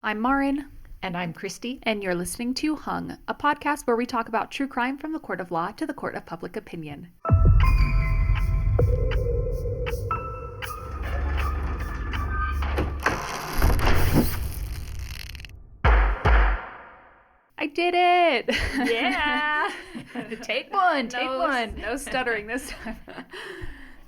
I'm Maryn. And I'm Christie. And you're listening to Hung, a podcast where we talk about true crime from the court of law to the court of public opinion. I did it! Yeah! Take one. No stuttering this time.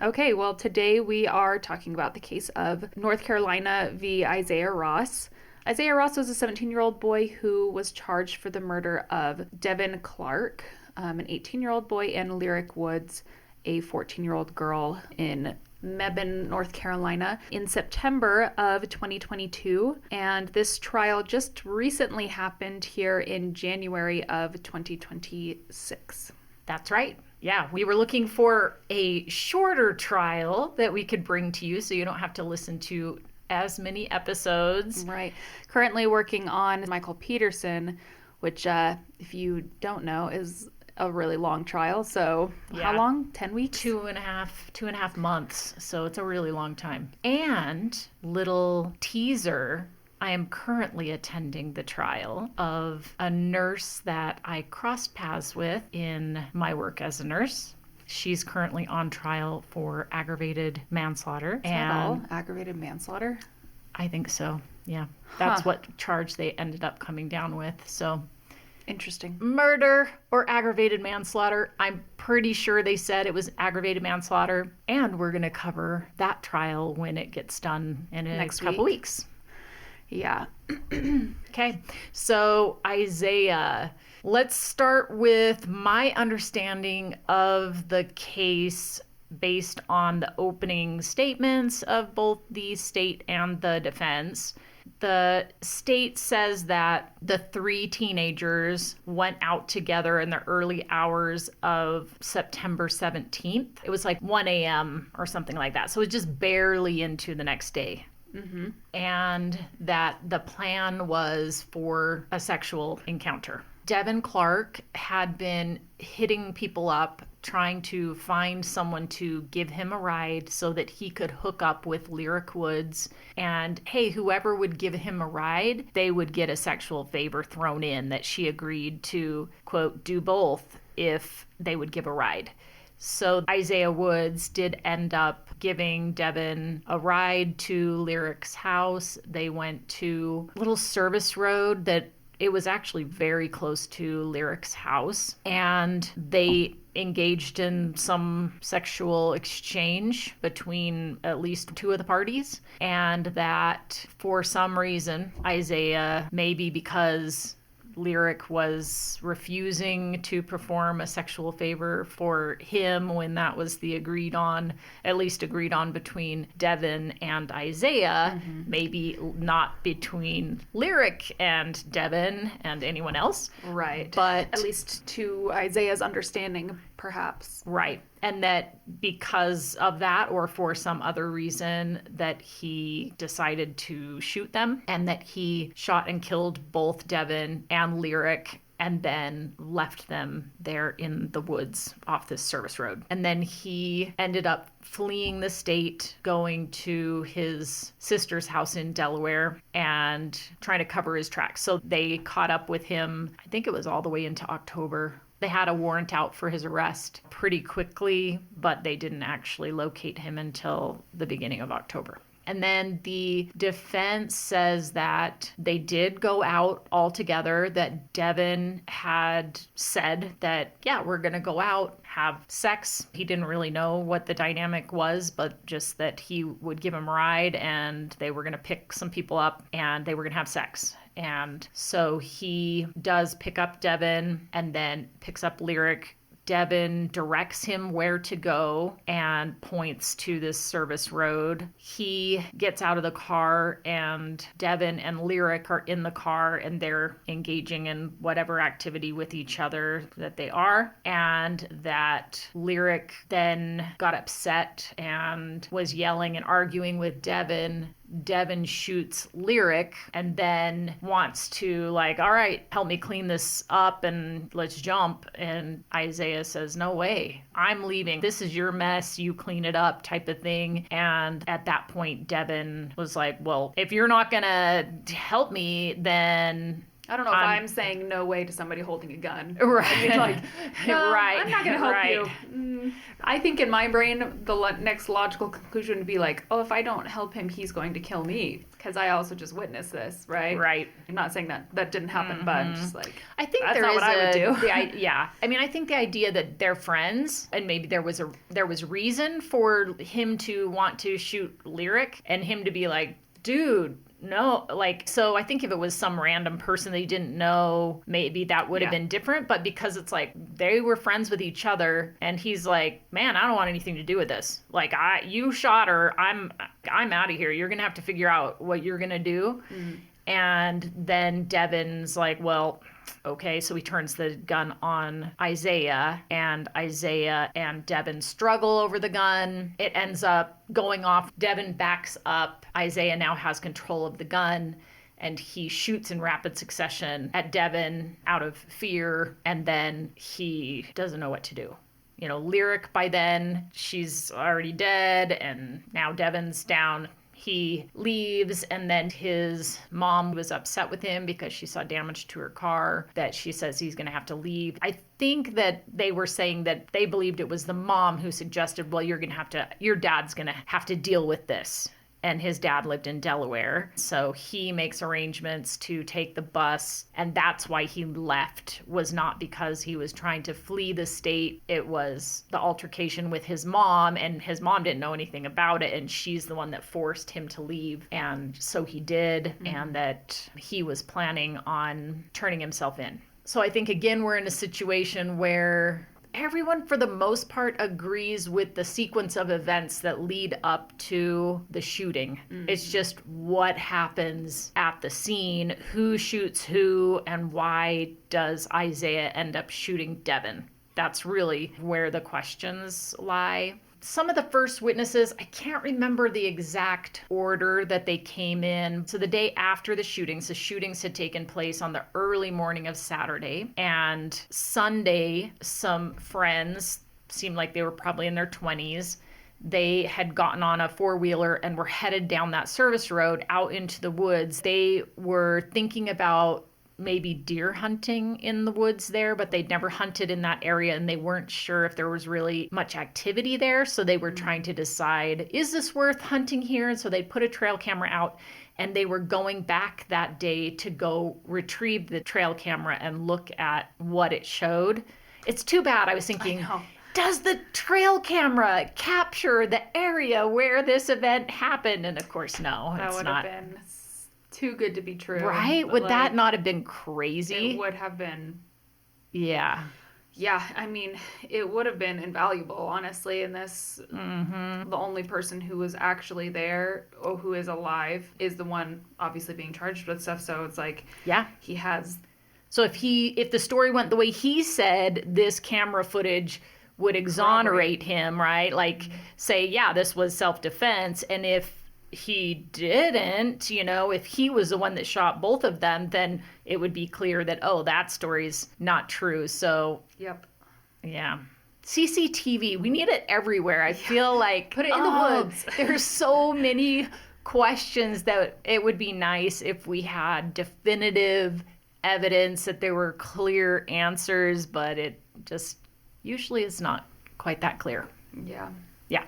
Okay, well, today we are talking about the case of North Carolina v. Issiah Ross. Issiah Ross was a 17-year-old boy who was charged for the murder of Devin Clark, an 18-year-old boy, and Lyric Woods, a 14-year-old girl, in Mebane, North Carolina, in September of 2022. And this trial just recently happened here in January of 2026. That's right. Yeah, we were looking for a shorter trial that we could bring to you so you don't have to listen to as many episodes. Right. Currently working on Michael Peterson, which, if you don't know, is a really long trial. So How long? 10 weeks? Two and a half months. So it's a really long time. And little teaser, I am currently attending the trial of a nurse that I crossed paths with in my work as a nurse. She's currently on trial for aggravated manslaughter. Is that all? Aggravated manslaughter? I think so, yeah. That's what charge they ended up coming down with, so. Interesting. Murder or aggravated manslaughter. I'm pretty sure they said it was aggravated manslaughter, and we're going to cover that trial when it gets done in a couple weeks. Yeah. Okay, so Issiah, let's start with my understanding of the case based on the opening statements of both the state and the defense. The state says that the three teenagers went out together in the early hours of September 17th. It was like 1 a.m. or something like that. So it was just barely into the next day. Mm-hmm. And that the plan was for a sexual encounter. Devin Clark had been hitting people up, trying to find someone to give him a ride so that he could hook up with Lyric Woods. And hey, whoever would give him a ride, they would get a sexual favor thrown in that she agreed to, quote, do both if they would give a ride. So Issiah Woods did end up giving Devin a ride to Lyric's house. They went to a little service road that it was actually very close to Lyric's house, and they engaged in some sexual exchange between at least two of the parties, and that for some reason, Issiah, maybe because Lyric was refusing to perform a sexual favor for him when that was the agreed on between Devin and Issiah, maybe not between Lyric and Devin and anyone else. Right. But at least to Issiah's understanding, perhaps. Right. And that because of that or for some other reason that he decided to shoot them, and that he shot and killed both Devin and Lyric and then left them there in the woods off this service road. And then he ended up fleeing the state, going to his sister's house in Delaware and trying to cover his tracks. So they caught up with him, I think it was all the way into October. They had a warrant out for his arrest pretty quickly, but they didn't actually locate him until the beginning of October. And then the defense says that they did go out all together, that Devin had said that, yeah, we're going to go out, have sex. He didn't really know what the dynamic was, but just that he would give him a ride and they were going to pick some people up and they were going to have sex. And so he does pick up Devin and then picks up Lyric. Devin directs him where to go and points to this service road. He gets out of the car and Devin and Lyric are in the car and they're engaging in whatever activity with each other that they are. And that Lyric then got upset and was yelling and arguing with Devin Devin shoots Lyric and then wants to like, all right, help me clean this up and let's jump. And Issiah says, no way, I'm leaving. This is your mess. You clean it up type of thing. And at that point, Devin was like, well, if you're not going to help me, then... I don't know if I'm saying no way to somebody holding a gun. Right. I mean, like, no, right. I'm not going to help you. I think in my brain, the next logical conclusion would be like, oh, if I don't help him, he's going to kill me. Because I also just witnessed this, right? Right. I'm not saying that didn't happen, but I'm just like, I think that's there not is what I would do. Yeah. I mean, I think the idea that they're friends and maybe there was reason for him to want to shoot Lyric and him to be like, dude, no, like, so I think if it was some random person that he didn't know, maybe that would have been different. But because it's like they were friends with each other and he's like, man, I don't want anything to do with this. Like, you shot her. I'm out of here. You're going to have to figure out what you're going to do. Mm-hmm. And then Devin's like, well, okay, so he turns the gun on Issiah, and Issiah and Devin struggle over the gun. It ends up going off. Devin backs up. Issiah now has control of the gun, and he shoots in rapid succession at Devin out of fear, and then he doesn't know what to do. You know, Lyric, by then, she's already dead, and now Devin's down. He leaves, and then his mom was upset with him because she saw damage to her car, that she says he's going to have to leave. I think that they were saying that they believed it was the mom who suggested, well, your dad's going to have to deal with this. And his dad lived in Delaware. So he makes arrangements to take the bus. And that's why he left, was not because he was trying to flee the state. It was the altercation with his mom, and his mom didn't know anything about it. And she's the one that forced him to leave. And so he did. Mm-hmm. And that he was planning on turning himself in. So I think, again, we're in a situation where everyone, for the most part, agrees with the sequence of events that lead up to the shooting. Mm-hmm. It's just what happens at the scene, who shoots who, and why does Issiah end up shooting Devin? That's really where the questions lie. Some of the first witnesses, I can't remember the exact order that they came in. So the day after the shootings had taken place on the early morning of Saturday. And Sunday, some friends, seemed like they were probably in their 20s, they had gotten on a four-wheeler and were headed down that service road out into the woods. They were thinking about maybe deer hunting in the woods there, but they'd never hunted in that area and they weren't sure if there was really much activity there. So they were trying to decide, is this worth hunting here? And so they put a trail camera out, and they were going back that day to go retrieve the trail camera and look at what it showed. It's too bad. I was thinking, does the trail camera capture the area where this event happened? And of course, no, that would have been too good to be true. Right? Would that not have been crazy? It would have been. Yeah. Yeah, I mean, it would have been invaluable, honestly, in this. Mm-hmm. The only person who was actually there, or who is alive, is the one obviously being charged with stuff. So it's like, yeah, he has. So if the story went the way he said, this camera footage would exonerate him, right? Like, say, yeah, this was self-defense. And if he didn't, if he was the one that shot both of them, then it would be clear that, oh, that story's not true. So, yep. Yeah. CCTV, we need it everywhere. I feel like, put it in the woods. There's so many questions that it would be nice if we had definitive evidence, that there were clear answers, but it just usually is not quite that clear. Yeah. Yeah.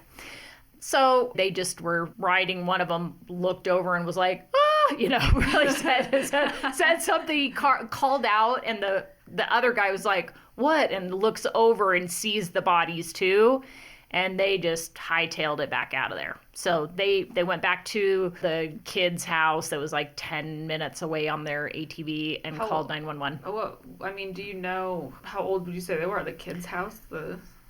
So they just were riding. One of them looked over and was like, really said something. He called out, and the other guy was like, what? And looks over and sees the bodies too. And they just hightailed it back out of there. So they went back to the kid's house that was like 10 minutes away on their ATV and called 911. Oh, well, I mean, do you know, how old would you say they were at the kid's house?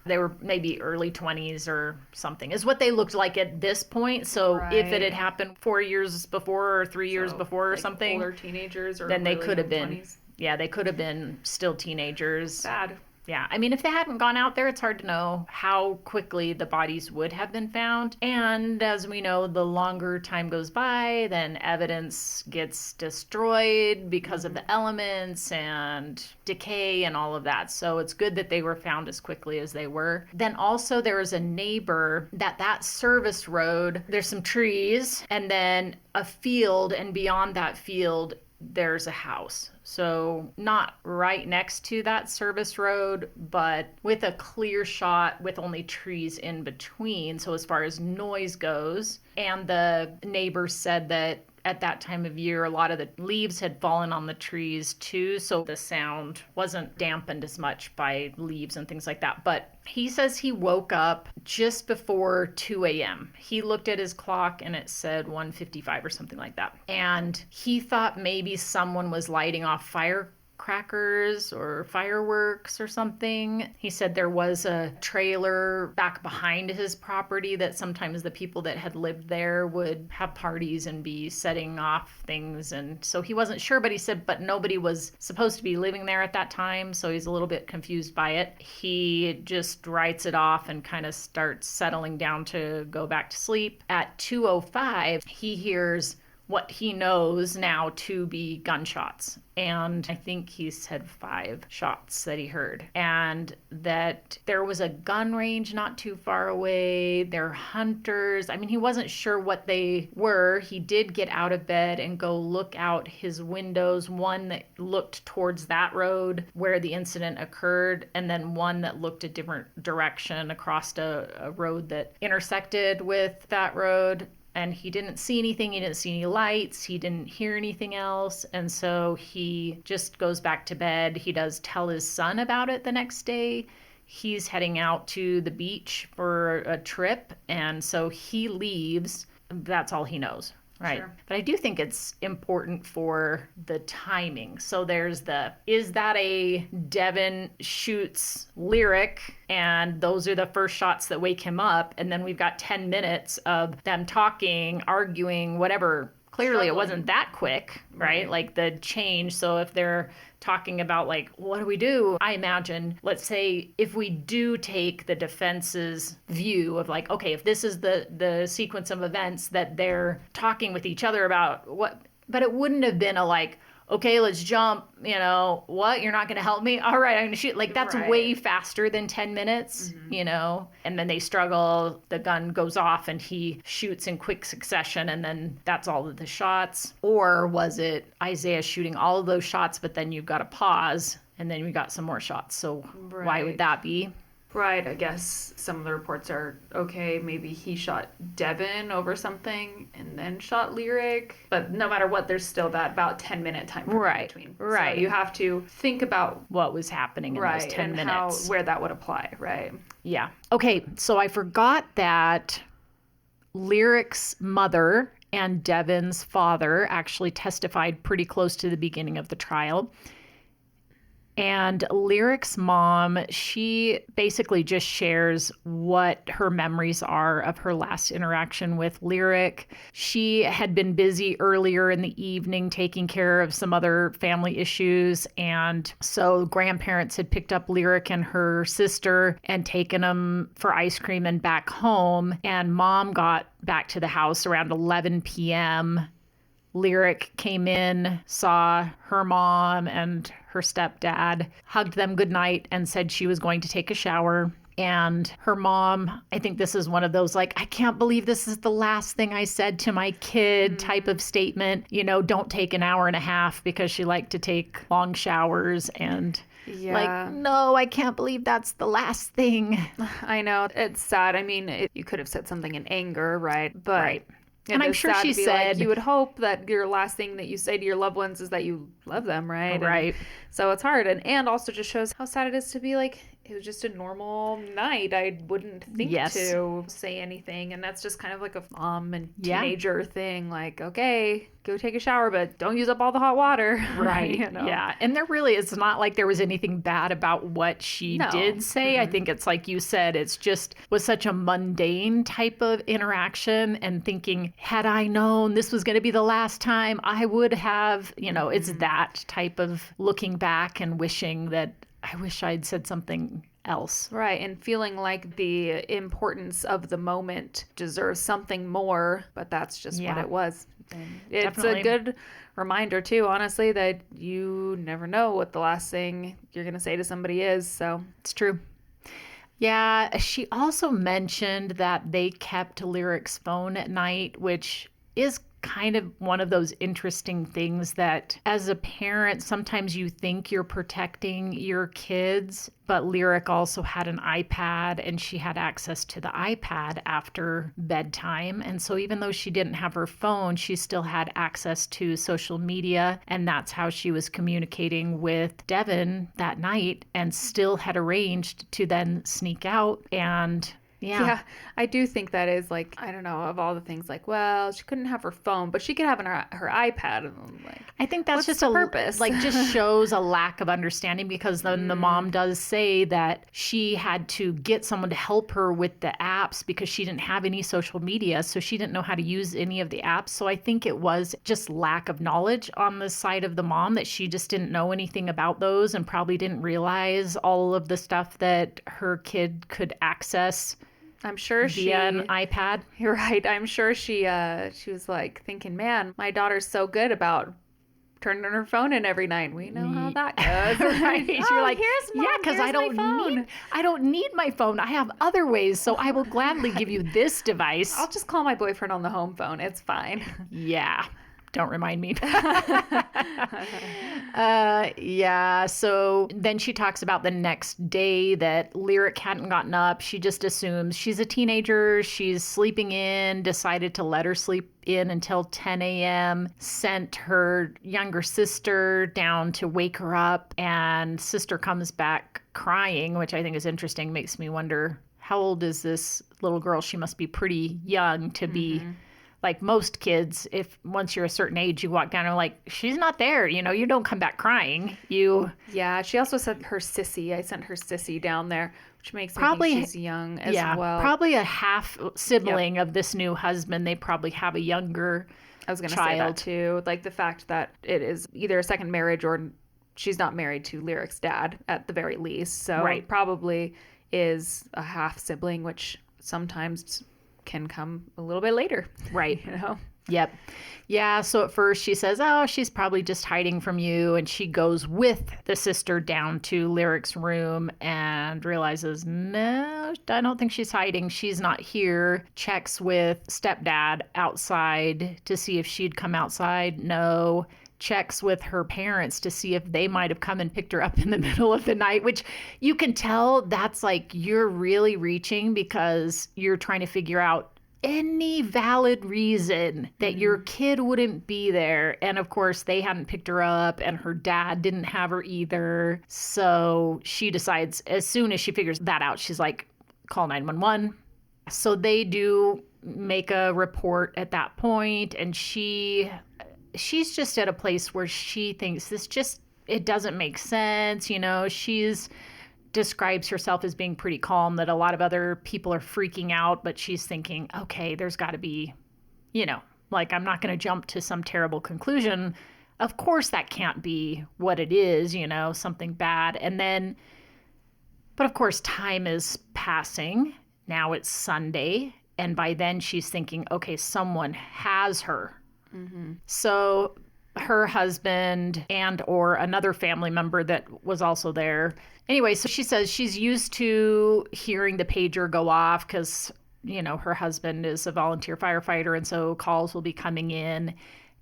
They were maybe early 20s or something, is what they looked like at this point. So if it had happened 4 years before or 3 years before or something, older teenagers, or then they could have been, 20s. Yeah, they could have been still teenagers. Sad. Yeah, I mean, if they hadn't gone out there, it's hard to know how quickly the bodies would have been found. And as we know, the longer time goes by, then evidence gets destroyed because of the elements and decay and all of that. So it's good that they were found as quickly as they were. Then also there was a neighbor that service road, there's some trees and then a field, and beyond that field, there's a house. So not right next to that service road, but with a clear shot with only trees in between. So as far as noise goes, and the neighbors said that at that time of year, a lot of the leaves had fallen on the trees too, so the sound wasn't dampened as much by leaves and things like that. But he says he woke up just before 2 a.m. He looked at his clock and it said 1:55 or something like that. And he thought maybe someone was lighting off firecrackers or fireworks or something. He said there was a trailer back behind his property that sometimes the people that had lived there would have parties and be setting off things. And so he wasn't sure, but he said, but nobody was supposed to be living there at that time. So he's a little bit confused by it. He just writes it off and kind of starts settling down to go back to sleep. At 2:05, he hears what he knows now to be gunshots. And I think he said 5 shots that he heard. And that there was a gun range not too far away. They're hunters. I mean, he wasn't sure what they were. He did get out of bed and go look out his windows, one that looked towards that road where the incident occurred, and then one that looked a different direction across a road that intersected with that road. And he didn't see anything. He didn't see any lights. He didn't hear anything else. And so he just goes back to bed. He does tell his son about it the next day. He's heading out to the beach for a trip. And so he leaves. That's all he knows. Right. Sure. But I do think it's important for the timing. So there's is that a Devin shoots lyric? And those are the first shots that wake him up. And then we've got 10 minutes of them talking, arguing, whatever. Clearly it wasn't that quick, right? Like the change. So if they're talking about like, what do we do? I imagine, let's say if we do take the defense's view of like, okay, if this is the sequence of events that they're talking with each other about, what, but it wouldn't have been a like, okay, let's jump, what? You're not going to help me? All right, I'm going to shoot. Like, that's way faster than 10 minutes, And then they struggle, the gun goes off, and he shoots in quick succession, and then that's all of the shots. Or was it Issiah shooting all of those shots, but then you've got to pause, and then we got some more shots. So why would that be? Right, I guess some of the reports are, okay, maybe he shot Devin over something and then shot Lyric. But no matter what, there's still that about 10-minute time in between. Right. So you have to think about what was happening in those 10 minutes. Where that would apply, right? Yeah. Okay, so I forgot that Lyric's mother and Devin's father actually testified pretty close to the beginning of the trial. And Lyric's mom, she basically just shares what her memories are of her last interaction with Lyric. She had been busy earlier in the evening taking care of some other family issues. And so grandparents had picked up Lyric and her sister and taken them for ice cream and back home. And mom got back to the house around 11 p.m. Lyric came in, saw her mom and her stepdad, hugged them goodnight, and said she was going to take a shower. And her mom, I think this is one of those like, I can't believe this is the last thing I said to my kid type of statement. Don't take an hour and a half, because she liked to take long showers. And like, no, I can't believe that's the last thing. I know. It's sad. I mean, you could have said something in anger, right? But right. And I'm sure she said, like, you would hope that your last thing that you say to your loved ones is that you love them, right? Right. And so it's hard. And also just shows how sad it is to be like, it was just a normal night. I wouldn't think to say anything. And that's just kind of like a mom and teenager thing. Like, okay, go take a shower, but don't use up all the hot water. Right. Yeah. And it's not like there was anything bad about what she did say. I think it's like you said, it's just was such a mundane type of interaction, and thinking, had I known this was going to be the last time, I would have, it's that type of looking back and wishing that I wish I'd said something else. Right, and feeling like the importance of the moment deserves something more, but that's just what it was. And it's Definitely. a good reminder, too, honestly, that you never know what the last thing you're going to say to somebody is, so. It's true. Yeah, she also mentioned that they kept Lyric's phone at night, which is kind of one of those interesting things that as a parent, sometimes you think you're protecting your kids, but Lyric also had an iPad and she had access to the iPad after bedtime. And so even though she didn't have her phone, she still had access to social media. And that's how she was communicating with Devin that night and still had arranged to then sneak out and Yeah, I do think that is like, I don't know, of all the things, like, well, she couldn't have her phone, but she could have her iPad. And I'm like, I think that's what's just the a purpose? like just shows a lack of understanding, because then the mom does say that she had to get someone to help her with the apps because she didn't have any social media, so she didn't know how to use any of the apps. So I think it was just lack of knowledge on the side of the mom, that she just didn't know anything about those and probably didn't realize all of the stuff that her kid could access. I'm sure via an iPad. You're right. I'm sure she was like thinking, man, my daughter's so good about turning her phone in every night. We know how that goes. Right? You're like, here's mom, yeah, because I don't need my phone. I have other ways, so I will gladly give you this device. I'll just call my boyfriend on the home phone. It's fine. Yeah. Don't remind me. Yeah. So then she talks about the next day that Lyric hadn't gotten up. She just assumes she's a teenager. She's sleeping in, decided to let her sleep in until 10 a.m., sent her younger sister down to wake her up, and sister comes back crying, which I think is interesting. Makes me wonder, how old is this little girl? She must be pretty young to be... Like most kids, if once you're a certain age, you walk down and like, she's not there. You know, you don't come back crying. Yeah, she also said her sissy. I sent her sissy down there, which makes me think she's young as well. Probably a half sibling of this new husband. They probably have a younger I was going to say that too. Like the fact that it is either a second marriage or she's not married to Lyric's dad at the very least. So it probably is a half sibling, which sometimes can come a little bit later. Right. You know? Yep. Yeah. So at first she says, oh, she's probably just hiding from you. And she goes with the sister down to Lyric's room and realizes, no, I don't think she's hiding. She's not here. Checks with stepdad outside to see if she'd come outside. No. Checks with her parents to see if they might have come and picked her up in the middle of the night, which you can tell that's like you're really reaching because you're trying to figure out any valid reason that your kid wouldn't be there. And of course, they hadn't picked her up and her dad didn't have her either. So she decides, as soon as she figures that out, she's like, call 911. So they do make a report at that point, and she's just at a place where she thinks it doesn't make sense. You know, she's describes herself as being pretty calm, that a lot of other people are freaking out, but she's thinking, okay, there's got to be, you know, like, I'm not going to jump to some terrible conclusion. Of course, that can't be what it is, you know, something bad. And then, but of course, time is passing. Now it's Sunday. And by then she's thinking, okay, someone has her. Mm-hmm. So her husband and or another family member that was also there. Anyway, so she says she's used to hearing the pager go off because, you know, her husband is a volunteer firefighter, and so calls will be coming in.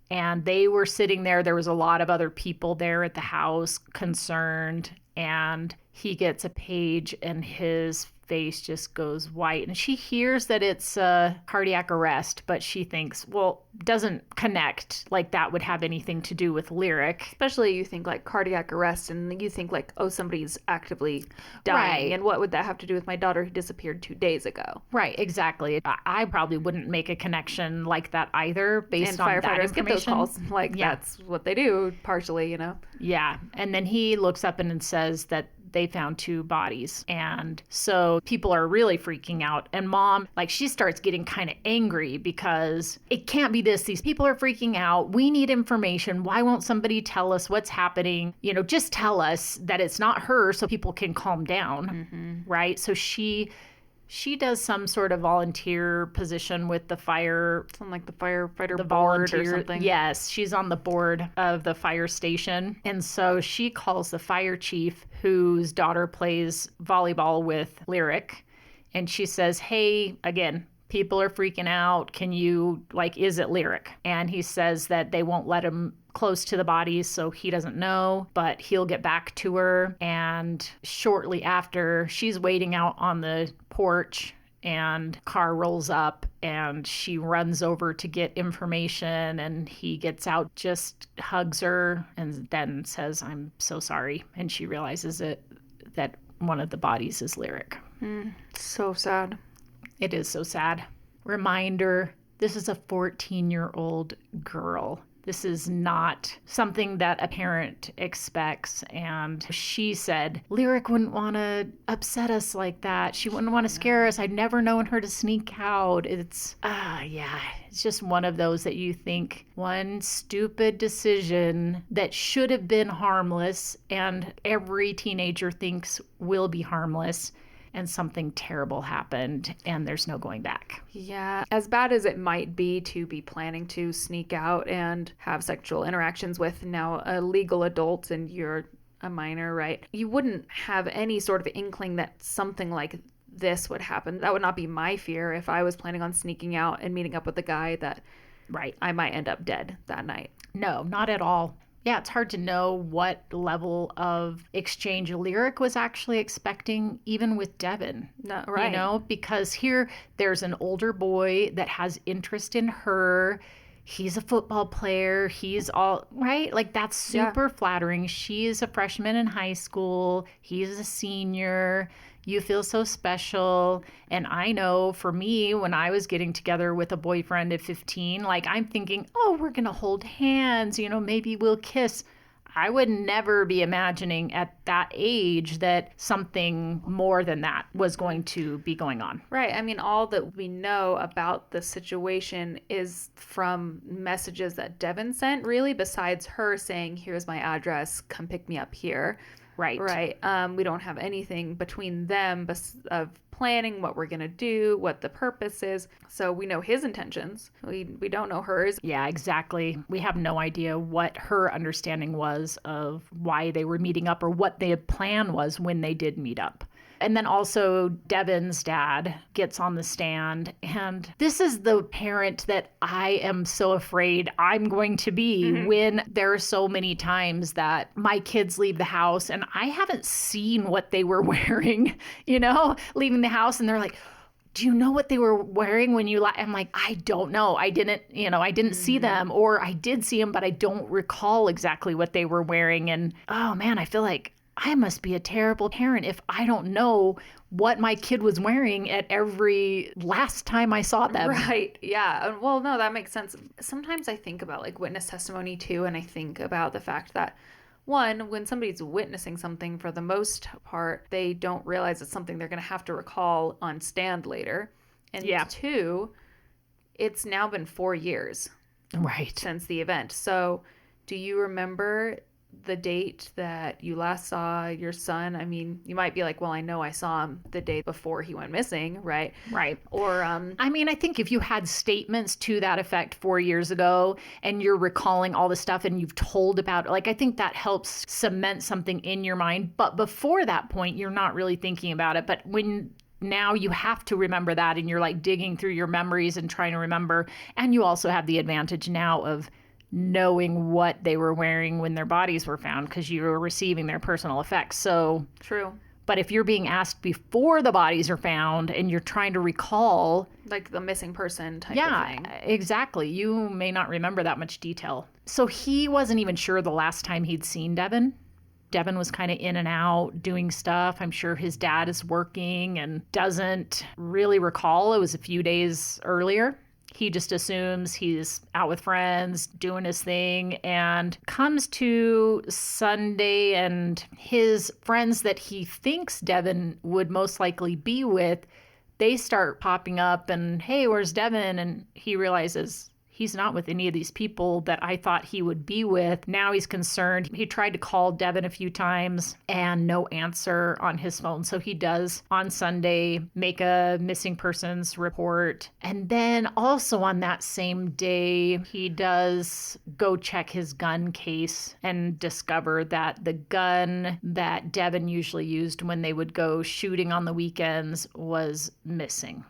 And they were sitting there. There was a lot of other people there at the house concerned. And he gets a page and his face just goes white. And she hears that it's a cardiac arrest, but she thinks, well, doesn't connect like that would have anything to do with Lyric. Especially you think like cardiac arrest and you think like, oh, somebody's actively dying. Right. And what would that have to do with my daughter who disappeared 2 days ago? Right, exactly. I probably wouldn't make a connection like that either based on that firefighters information. get those calls. Like that's what they do partially, you know? Yeah. And then he looks up and says that they found 2 bodies. And so people are really freaking out. And mom, like, she starts getting kind of angry because it can't be this. These people are freaking out. We need information. Why won't somebody tell us what's happening? You know, just tell us that it's not her so people can calm down, right? So she does some sort of volunteer position with the fire. Something like the firefighter the board volunteer, or something. Yes, she's on the board of the fire station. And so she calls the fire chief, whose daughter plays volleyball with Lyric. And she says, hey, again, people are freaking out. Can you, like, is it Lyric? And he says that they won't let him close to the bodies, so he doesn't know, but he'll get back to her. And shortly after, she's waiting out on the porch, and car rolls up, and she runs over to get information, and he gets out, just hugs her, and then says, I'm so sorry. And she realizes that one of the bodies is Lyric. So sad. It is so sad. Reminder, this is a 14-year-old girl. This is not something that a parent expects. And she said, Lyric wouldn't want to upset us like that. She wouldn't want to scare us. I'd never known her to sneak out. It's just one of those that you think, one stupid decision that should have been harmless and every teenager thinks will be harmless, and something terrible happened and there's no going back. Yeah, as bad as it might be to be planning to sneak out and have sexual interactions with now a legal adult and you're a minor, right? You wouldn't have any sort of inkling that something like this would happen. That would not be my fear if I was planning on sneaking out and meeting up with a guy that I might end up dead that night. No, not at all. Yeah, it's hard to know what level of exchange Lyric was actually expecting, even with Devin. No, right. You know, because here there's an older boy that has interest in her. He's a football player. He's all right. Like, that's super flattering. She is a freshman in high school. He's a senior. You feel so special. And I know for me, when I was getting together with a boyfriend at 15, like, I'm thinking, oh, we're going to hold hands, you know, maybe we'll kiss. I would never be imagining at that age that something more than that was going to be going on. Right. I mean, all that we know about the situation is from messages that Devin sent, really, besides her saying, here's my address, come pick me up here. Right. We don't have anything between them of planning what we're going to do, what the purpose is. So we know his intentions. We don't know hers. Yeah, exactly. We have no idea what her understanding was of why they were meeting up or what their plan was when they did meet up. And then also Devin's dad gets on the stand. And this is the parent that I am so afraid I'm going to be when there are so many times that my kids leave the house and I haven't seen what they were wearing, you know, leaving the house. And they're like, do you know what they were wearing when you I'm like, I don't know. I didn't see them, or I did see them, but I don't recall exactly what they were wearing. And oh man, I feel like I must be a terrible parent if I don't know what my kid was wearing at every last time I saw them. Right. Yeah. Well, no, that makes sense. Sometimes I think about like witness testimony too, and I think about the fact that one, when somebody's witnessing something, for the most part, they don't realize it's something they're going to have to recall on stand later. And two, it's now been 4 years since the event. So do you remember the date that you last saw your son? I mean, you might be like, well, I know I saw him the day before he went missing, right? Right. Or, I mean, I think if you had statements to that effect 4 years ago and you're recalling all the stuff and you've told about it, like, I think that helps cement something in your mind. But before that point, you're not really thinking about it. But when now you have to remember that and you're like digging through your memories and trying to remember, and you also have the advantage now of knowing what they were wearing when their bodies were found because you were receiving their personal effects. So true. But if you're being asked before the bodies are found and you're trying to recall, like the missing person type of thing. Yeah, exactly. You may not remember that much detail. So he wasn't even sure the last time he'd seen Devin. Devin was kind of in and out doing stuff. I'm sure his dad is working and doesn't really recall. It was a few days earlier. He just assumes he's out with friends, doing his thing, and comes to Sunday, and his friends that he thinks Devin would most likely be with, they start popping up and, hey, where's Devin? And he realizes he's not with any of these people that I thought he would be with. Now he's concerned. He tried to call Devin a few times and no answer on his phone. So he does on Sunday make a missing persons report. And then also on that same day, he does go check his gun case and discover that the gun that Devin usually used when they would go shooting on the weekends was missing.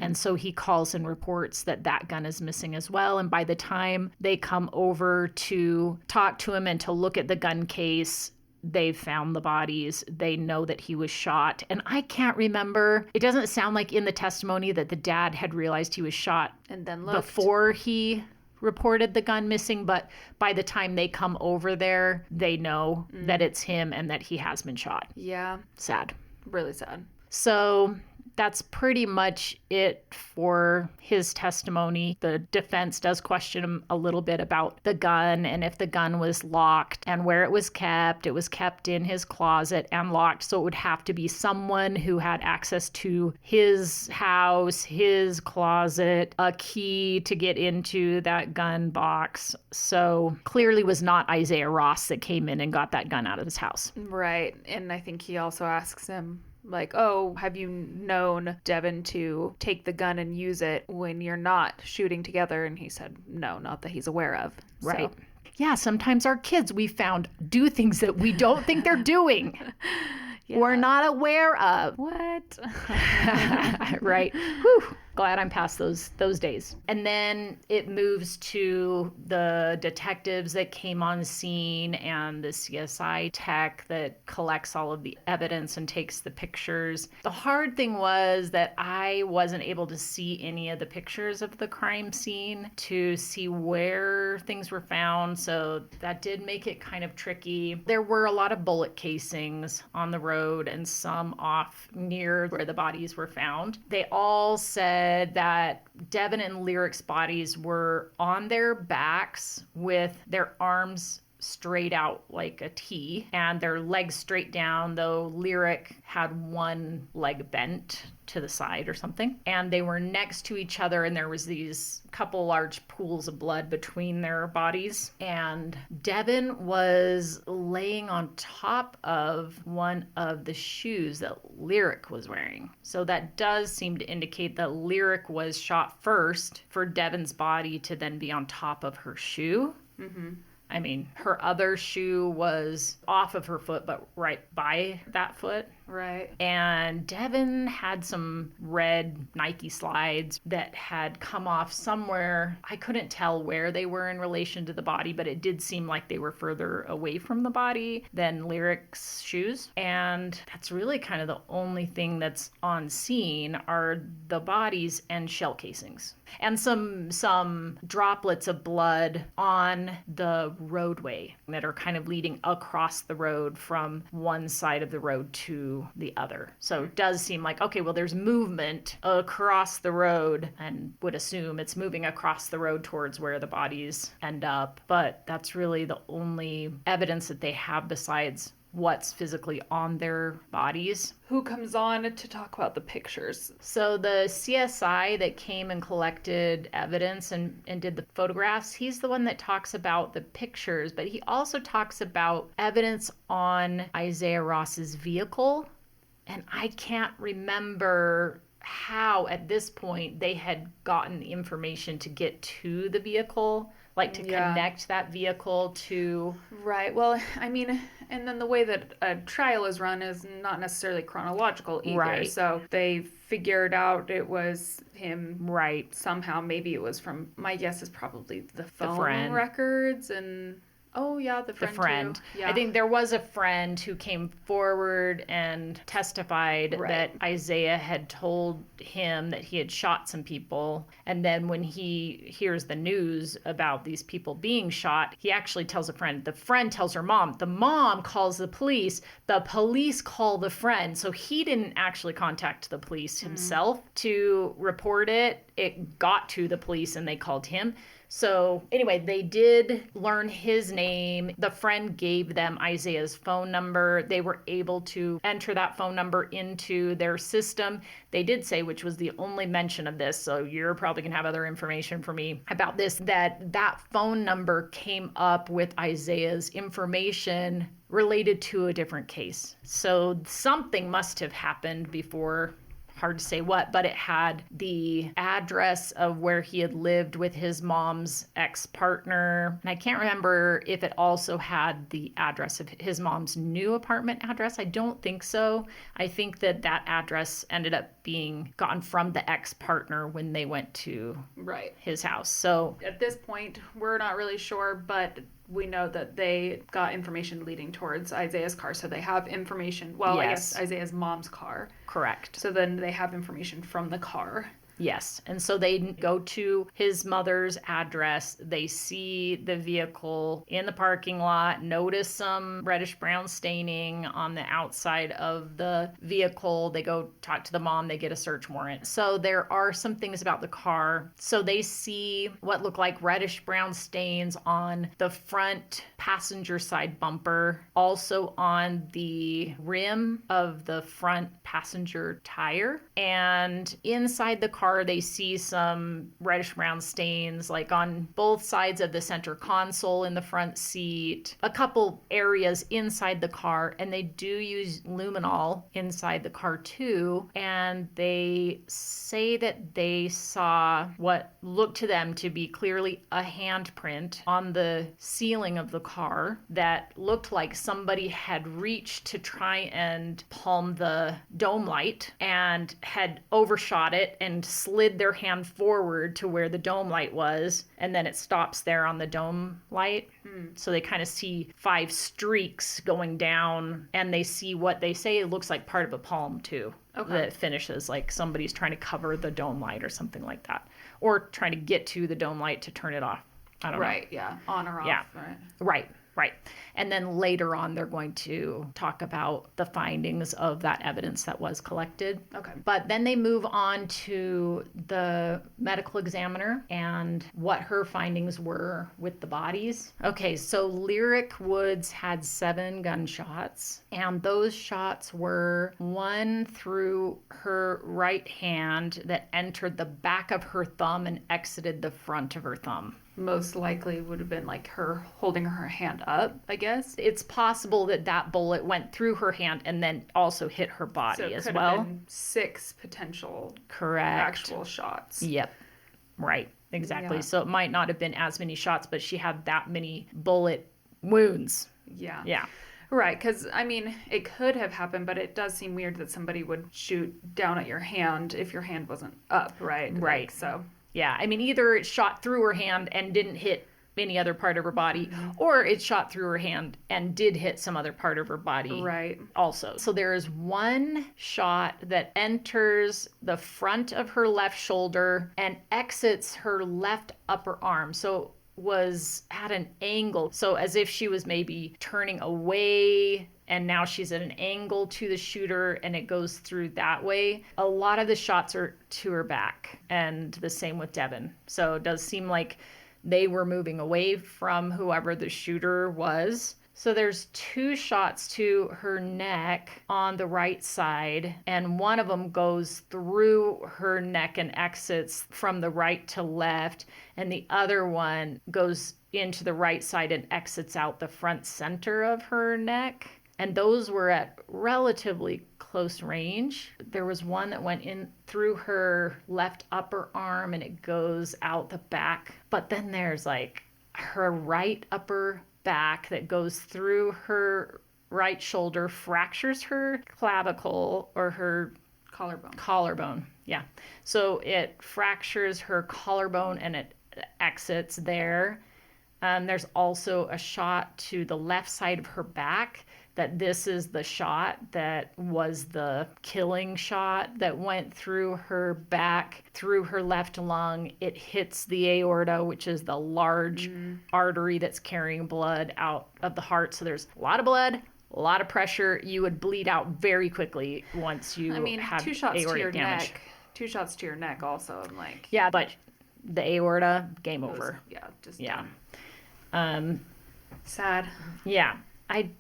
And so he calls and reports that that gun is missing as well. And by the time they come over to talk to him and to look at the gun case, they've found the bodies. They know that he was shot. And I can't remember. It doesn't sound like in the testimony that the dad had realized he was shot And then looked. before he reported the gun missing. But by the time they come over there, they know that it's him and that he has been shot. Yeah, Sad. really sad. So that's pretty much it for his testimony. The defense does question him a little bit about the gun and if the gun was locked and where it was kept. It was kept in his closet and locked, so it would have to be someone who had access to his house, his closet, a key to get into that gun box. So clearly was not Issiah Ross that came in and got that gun out of his house. Right. And I think he also asks him, like, oh, have you known Devin to take the gun and use it when you're not shooting together? And he said, no, not that he's aware of. Right. So, Yeah, sometimes our kids we found do things that we don't think they're doing. We're not aware of. what? Right. Whew. Glad I'm past those days. And then it moves to the detectives that came on scene and the CSI tech that collects all of the evidence and takes the pictures. The hard thing was that I wasn't able to see any of the pictures of the crime scene to see where things were found. So that did make it kind of tricky. There were a lot of bullet casings on the road and some off near where the bodies were found. They all said that Devin and Lyric's bodies were on their backs with their arms straight out like a T and their legs straight down, though Lyric had one leg bent to the side or something. And they were next to each other and there was these couple large pools of blood between their bodies. And Devin was laying on top of one of the shoes that Lyric was wearing. So that does seem to indicate that Lyric was shot first for Devin's body to then be on top of her shoe. Mm-hmm. I mean, her other shoe was off of her foot, but right by that foot. Right. And Devin had some red Nike slides that had come off somewhere. I couldn't tell where they were in relation to the body, but it did seem like they were further away from the body than Lyric's shoes. And that's really kind of the only thing that's on scene are the bodies and shell casings. And some droplets of blood on the roadway that are kind of leading across the road from one side of the road to the other. So it does seem like, okay, well, there's movement across the road and would assume it's moving across the road towards where the bodies end up. But that's really the only evidence that they have besides what's physically on their bodies. Who comes on to talk about the pictures? So the CSI that came and collected evidence and did the photographs, he's the one that talks about the pictures, but he also talks about evidence on Issiah Ross's vehicle. And I can't remember how at this point they had gotten the information to get to the vehicle, like to connect that vehicle to... Right. Well, I mean, and then the way that a trial is run is not necessarily chronological either. Right. So they figured out it was him. Right. Somehow, maybe it was from, my guess is probably the phone friend. records and... Oh, yeah, the friend. Too. Yeah. I think there was a friend who came forward and testified that Issiah had told him that he had shot some people. And then when he hears the news about these people being shot, he actually tells a friend. The friend tells her mom. The mom calls the police. The police call the friend. So he didn't actually contact the police himself to report it. It got to the police and they called him. So anyway, they did learn his name. The friend gave them Issiah's phone number. They were able to enter that phone number into their system. They did say, which was the only mention of this, so you're probably going to have other information for me about this, that phone number came up with Issiah's information related to a different case. So something must have happened before. Hard to say what, but it had the address of where he had lived with his mom's ex-partner. And I can't remember if it also had the address of his mom's new apartment address. I don't think so. I think that address ended up being gotten from the ex-partner when they went to his house. So at this point, we're not really sure, but we know that they got information leading towards Issiah's car. So they have information. Well, yes. I guess Issiah's mom's car. Correct. So then they have information from the car. Yes. And so they go to his mother's address. They see the vehicle in the parking lot, notice some reddish brown staining on the outside of the vehicle. They go talk to the mom. They get a search warrant. So there are some things about the car. So they see what look like reddish brown stains on the front passenger side bumper, also on the rim of the front passenger tire. And inside the car, they see some reddish brown stains like on both sides of the center console in the front seat, a couple areas inside the car, and they do use luminol inside the car too. And they say that they saw what looked to them to be clearly a handprint on the ceiling of the car that looked like somebody had reached to try and palm the dome light and had overshot it and slid their hand forward to where the dome light was, and then it stops there on the dome light. So they kind of see 5 streaks going down, and they see what they say it looks like part of a palm too. Okay. That finishes like somebody's trying to cover the dome light or something like that, or trying to get to the dome light to turn it off. I don't know. Right, yeah. On or off. Yeah. Right. And then later on, they're going to talk about the findings of that evidence that was collected. Okay. But then they move on to the medical examiner and what her findings were with the bodies. Okay, so Lyric Woods had 7 gunshots, and those shots were one through her right hand that entered the back of her thumb and exited the front of her thumb. Most likely would have been like her holding her hand up, I guess. It's possible that bullet went through her hand and then also hit her body as well. Have been 6 potential actual shots. Yep. Right. Exactly. Yeah. So it might not have been as many shots, but she had that many bullet wounds. Yeah. Yeah. Right, because, I mean, it could have happened, but it does seem weird that somebody would shoot down at your hand if your hand wasn't up, right? Right. Like, so... Yeah, I mean, either it shot through her hand and didn't hit any other part of her body, or it shot through her hand and did hit some other part of her body. Right. Also. So there is one shot that enters the front of her left shoulder and exits her left upper arm. So was at an angle. So as if she was maybe turning away, and now she's at an angle to the shooter and it goes through that way. A lot of the shots are to her back, and the same with Devin. So it does seem like they were moving away from whoever the shooter was. So there's 2 shots to her neck on the right side, and one of them goes through her neck and exits from the right to left, and the other one goes into the right side and exits out the front center of her neck. And those were at relatively close range. There was one that went in through her left upper arm and it goes out the back. But then there's like her right upper back that goes through her right shoulder, fractures her clavicle or her collarbone. Yeah. So it fractures her collarbone and it exits there. There's also a shot to the left side of her back that this is the shot that was the killing shot that went through her back, through her left lung. It hits the aorta, which is the large artery that's carrying blood out of the heart. So there's a lot of blood, a lot of pressure. You would bleed out very quickly once you had 2 shots to your damage. neck. 2 shots to your neck also. I'm like, Yeah, but the aorta, game over. Just Yeah. sad. Yeah. I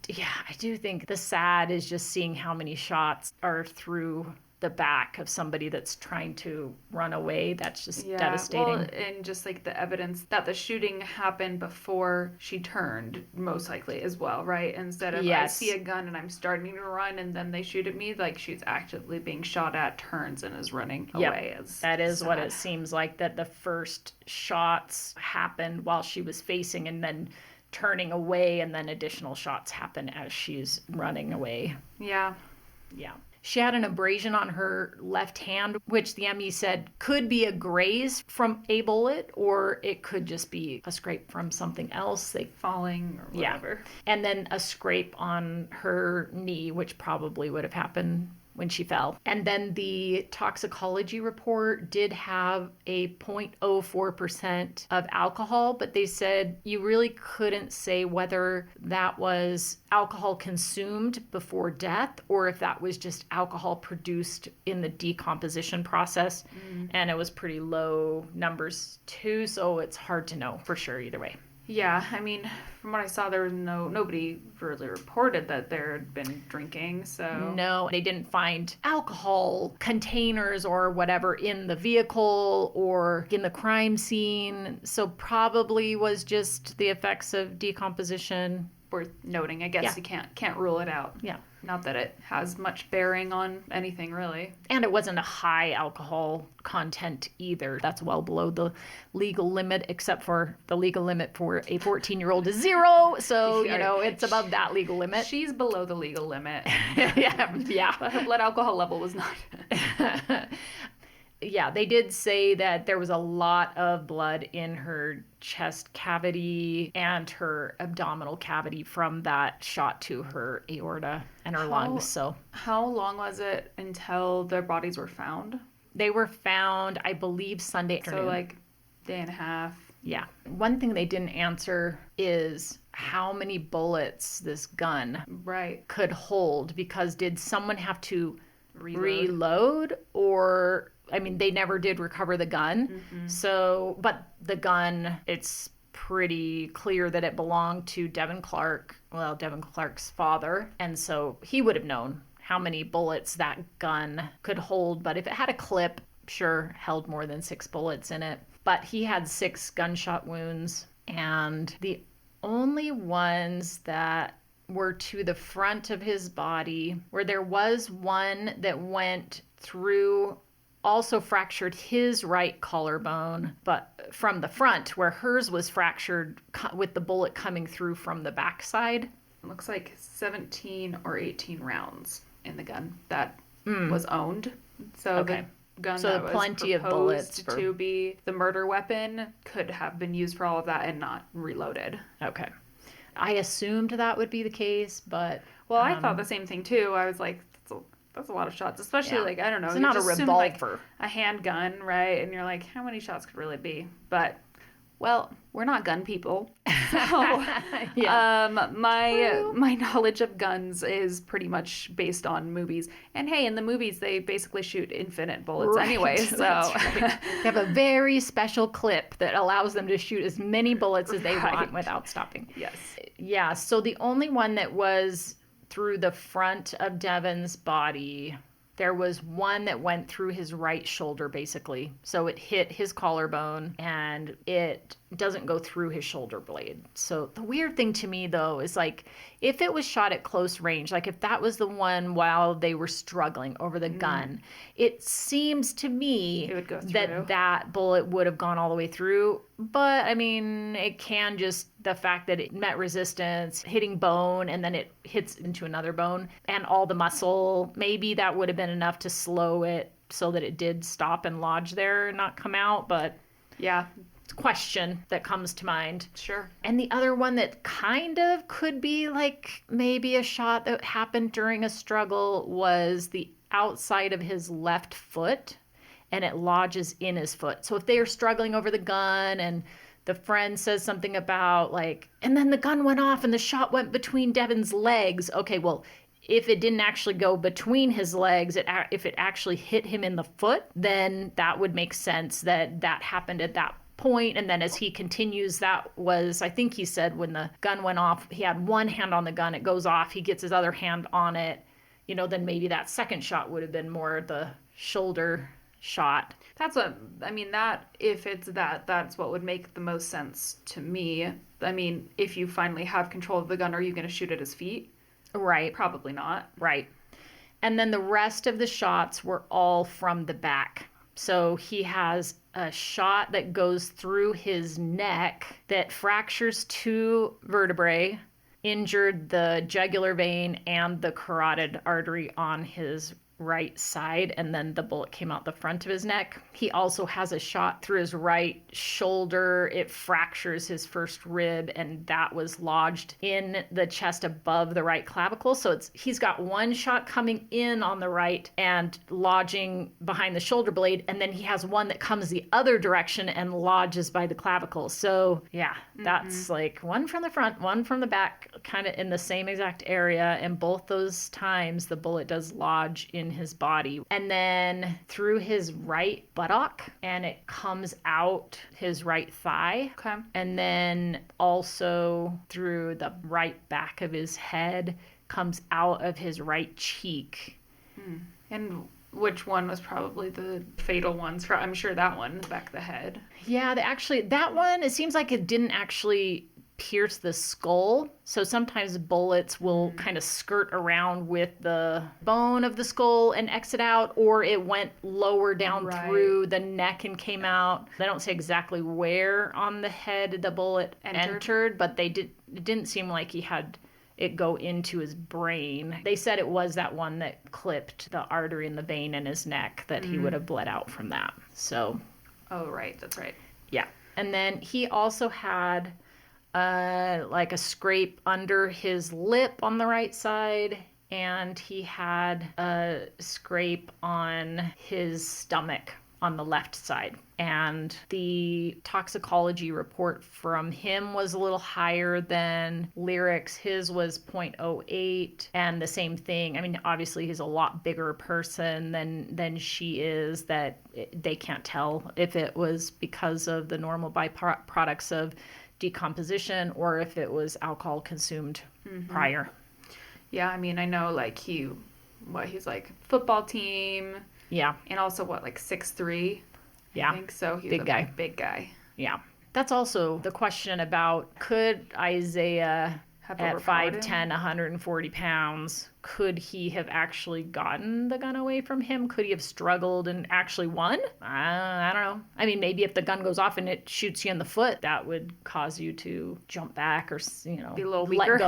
do think the sad is just seeing how many shots are through the back of somebody that's trying to run away. That's just devastating. Well, and just like the evidence that the shooting happened before she turned, most likely as well, right? Instead of I see a gun and I'm starting to run and then they shoot at me, like she's actively being shot at, turns and is running away. That is what it seems like, that the first shots happened while she was facing and then turning away, and then additional shots happen as she's running away. Yeah. She had an abrasion on her left hand, which the ME said could be a graze from a bullet, or it could just be a scrape from something else. Falling or whatever. And then a scrape on her knee, which probably would have happened when she fell. And then the toxicology report did have a 0.04% of alcohol, but they said you really couldn't say whether that was alcohol consumed before death or if that was just alcohol produced in the decomposition process. And it was pretty low numbers too, so it's hard to know for sure either way. Yeah, I mean, from what I saw, there was nobody really reported that there had been drinking, so... No, they didn't find alcohol containers or whatever in the vehicle or in the crime scene, so probably was just the effects of decomposition. Worth noting, I guess you can't rule it out. Yeah. Not that it has much bearing on anything, really. And it wasn't a high alcohol content either. That's well below the legal limit, except for the legal limit for a 14-year-old is 0. So, it's above that legal limit. She's below the legal limit. Yeah. But her blood alcohol level was not. Yeah, they did say that there was a lot of blood in her chest cavity and her abdominal cavity from that shot to her aorta and her lungs. So, how long was it until their bodies were found? They were found, I believe, Sunday afternoon. So, like, day and a half. Yeah. One thing they didn't answer is how many bullets this gun could hold, because did someone have to reload or... I mean, they never did recover the gun. So, but the gun, it's pretty clear that it belonged to Devin Clark, Devin Clark's father. And so he would have known how many bullets that gun could hold. But if it had a clip, sure, held more than 6 bullets in it. But he had 6 gunshot wounds. And the only ones that were to the front of his body, where there was one that went through... also fractured his right collarbone, but from the front, where hers was fractured with the bullet coming through from the backside. It looks like 17 or 18 rounds in the gun that was owned. So the gun that was plenty of bullets to be the murder weapon could have been used for all of that and not reloaded. Okay. I assumed that would be the case, but... Well, I thought the same thing, too. I was like... That's a lot of shots, especially like, I don't know. It's not a revolver. Like a handgun, right? And you're like, how many shots could really be? But, well, we're not gun people. So, my knowledge of guns is pretty much based on movies. And hey, in the movies, they basically shoot infinite bullets anyway. So they have a very special clip that allows them to shoot as many bullets as they want without stopping. Yes. Yeah. So the only one that was through the front of Devin's body, there was one that went through his right shoulder, basically. So it hit his collarbone, and it doesn't go through his shoulder blade. So the weird thing to me, though, is like, if it was shot at close range, like if that was the one while they were struggling over the gun, it seems to me it would go through. that bullet would have gone all the way through. But, I mean, it can just, the fact that it met resistance, hitting bone, and then it hits into another bone, and all the muscle, maybe that would have been enough to slow it so that it did stop and lodge there and not come out, but... Yeah. question that comes to mind. Sure. And the other one that kind of could be like maybe a shot that happened during a struggle was the outside of his left foot, and it lodges in his foot. So if they are struggling over the gun and the friend says something about like, and then the gun went off and the shot went between Devin's legs. Okay, well, if it didn't actually go between his legs, if it actually hit him in the foot, then that would make sense that that happened at that point. And then as he continues, that was, I think he said when the gun went off, he had one hand on the gun, it goes off, he gets his other hand on it, then maybe that second shot would have been more the shoulder shot. That's what, I mean, that, if it's that, that's what would make the most sense to me. I mean, if you finally have control of the gun, are you going to shoot at his feet? Right. Probably not. Right. And then the rest of the shots were all from the back. So he has a shot that goes through his neck that fractures 2 vertebrae, injured the jugular vein and the carotid artery on his right side, and then the bullet came out the front of his neck. He also has a shot through his right shoulder. It fractures his first rib, and that was lodged in the chest above the right clavicle. So he's got one shot coming in on the right and lodging behind the shoulder blade, and then he has one that comes the other direction and lodges by the clavicle. So yeah, that's like one from the front, one from the back, kind of in the same exact area, and both those times the bullet does lodge in his body, and then through his right buttock, and it comes out his right thigh. Okay. And then also through the right back of his head, comes out of his right cheek. And which one was probably the fatal ones? I'm sure that one, the back of the head. Yeah, that one, it seems like it didn't actually pierce the skull. So sometimes bullets will kind of skirt around with the bone of the skull and exit out, or it went lower down through the neck and came out. They don't say exactly where on the head the bullet entered, but it didn't seem like he had it go into his brain. They said it was that one that clipped the artery and the vein in his neck, that he would have bled out from that. So. Oh, right. That's right. Yeah. And then he also had like a scrape under his lip on the right side, and he had a scrape on his stomach on the left side. And the toxicology report from him was a little higher than Lyric's. His was 0.08, and the same thing. I mean, obviously he's a lot bigger person than she is, that they can't tell if it was because of the normal byproducts of decomposition or if it was alcohol consumed prior. Yeah, I mean, I know like he's like football team. Yeah. And also like 6'3". Yeah. I think so. He's big guy. Big guy. Yeah. That's also the question about, could Issiah at 5'10", 140 pounds, could he have actually gotten the gun away from him? Could he have struggled and actually won? I don't know. I mean, maybe if the gun goes off and it shoots you in the foot, that would cause you to jump back or, be a little weaker.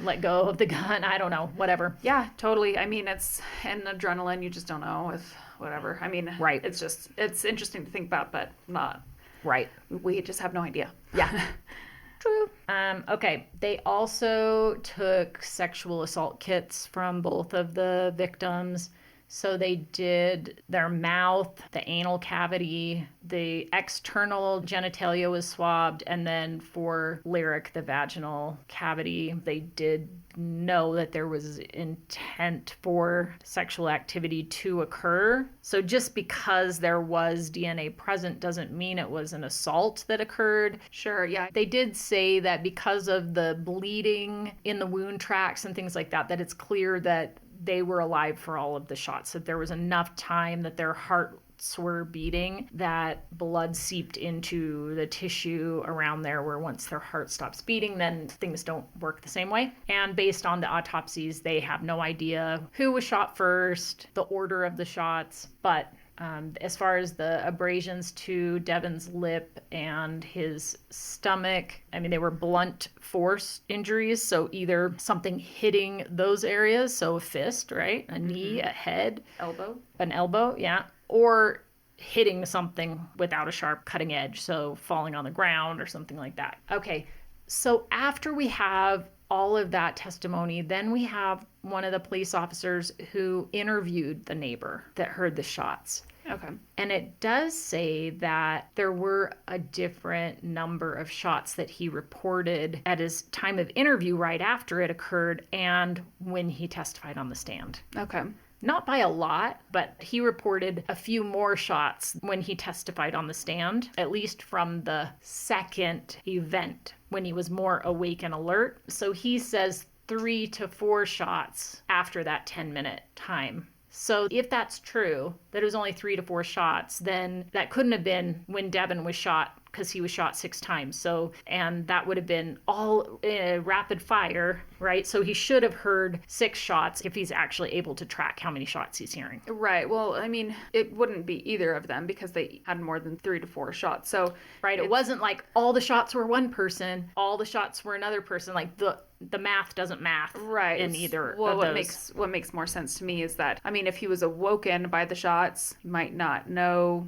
let go of the gun. I don't know. Whatever. Yeah, totally. I mean, it's an adrenaline. You just don't know if whatever. I mean, right. It's interesting to think about, but not. Right. We just have no idea. Yeah. True. Okay. They also took sexual assault kits from both of the victims. So they did their mouth, the anal cavity, the external genitalia was swabbed, and then for Lyric, the vaginal cavity. They did know that there was intent for sexual activity to occur. So just because there was DNA present doesn't mean it was an assault that occurred. Sure, yeah. They did say that because of the bleeding in the wound tracks and things like that, that it's clear that they were alive for all of the shots, that there was enough time that their hearts were beating, that blood seeped into the tissue around there, where once their heart stops beating, then things don't work the same way. And based on the autopsies, they have no idea who was shot first, the order of the shots, but as far as the abrasions to Devin's lip and his stomach, I mean, they were blunt force injuries. So either something hitting those areas, so a fist, right? A knee, a head. Elbow. An elbow, yeah. Or hitting something without a sharp cutting edge, so falling on the ground or something like that. Okay, so after we have all of that testimony, then we have one of the police officers who interviewed the neighbor that heard the shots. Okay. And it does say that there were a different number of shots that he reported at his time of interview right after it occurred and when he testified on the stand. Okay. Not by a lot, but he reported a few more shots when he testified on the stand, at least from the second event when he was more awake and alert. So he says 3 to 4 shots after that 10-minute time. So if that's true, that it was only 3 to 4 shots, then that couldn't have been when Devin was shot, because he was shot 6 times. So, and that would have been all rapid fire, right? So he should have heard 6 shots if he's actually able to track how many shots he's hearing. Right. Well, I mean, it wouldn't be either of them because they had more than 3 to 4 shots. So, right. It wasn't like all the shots were one person, all the shots were another person. Like the math doesn't math right in either of those. What makes more sense to me is that, I mean, if he was awoken by the shots, he might not know.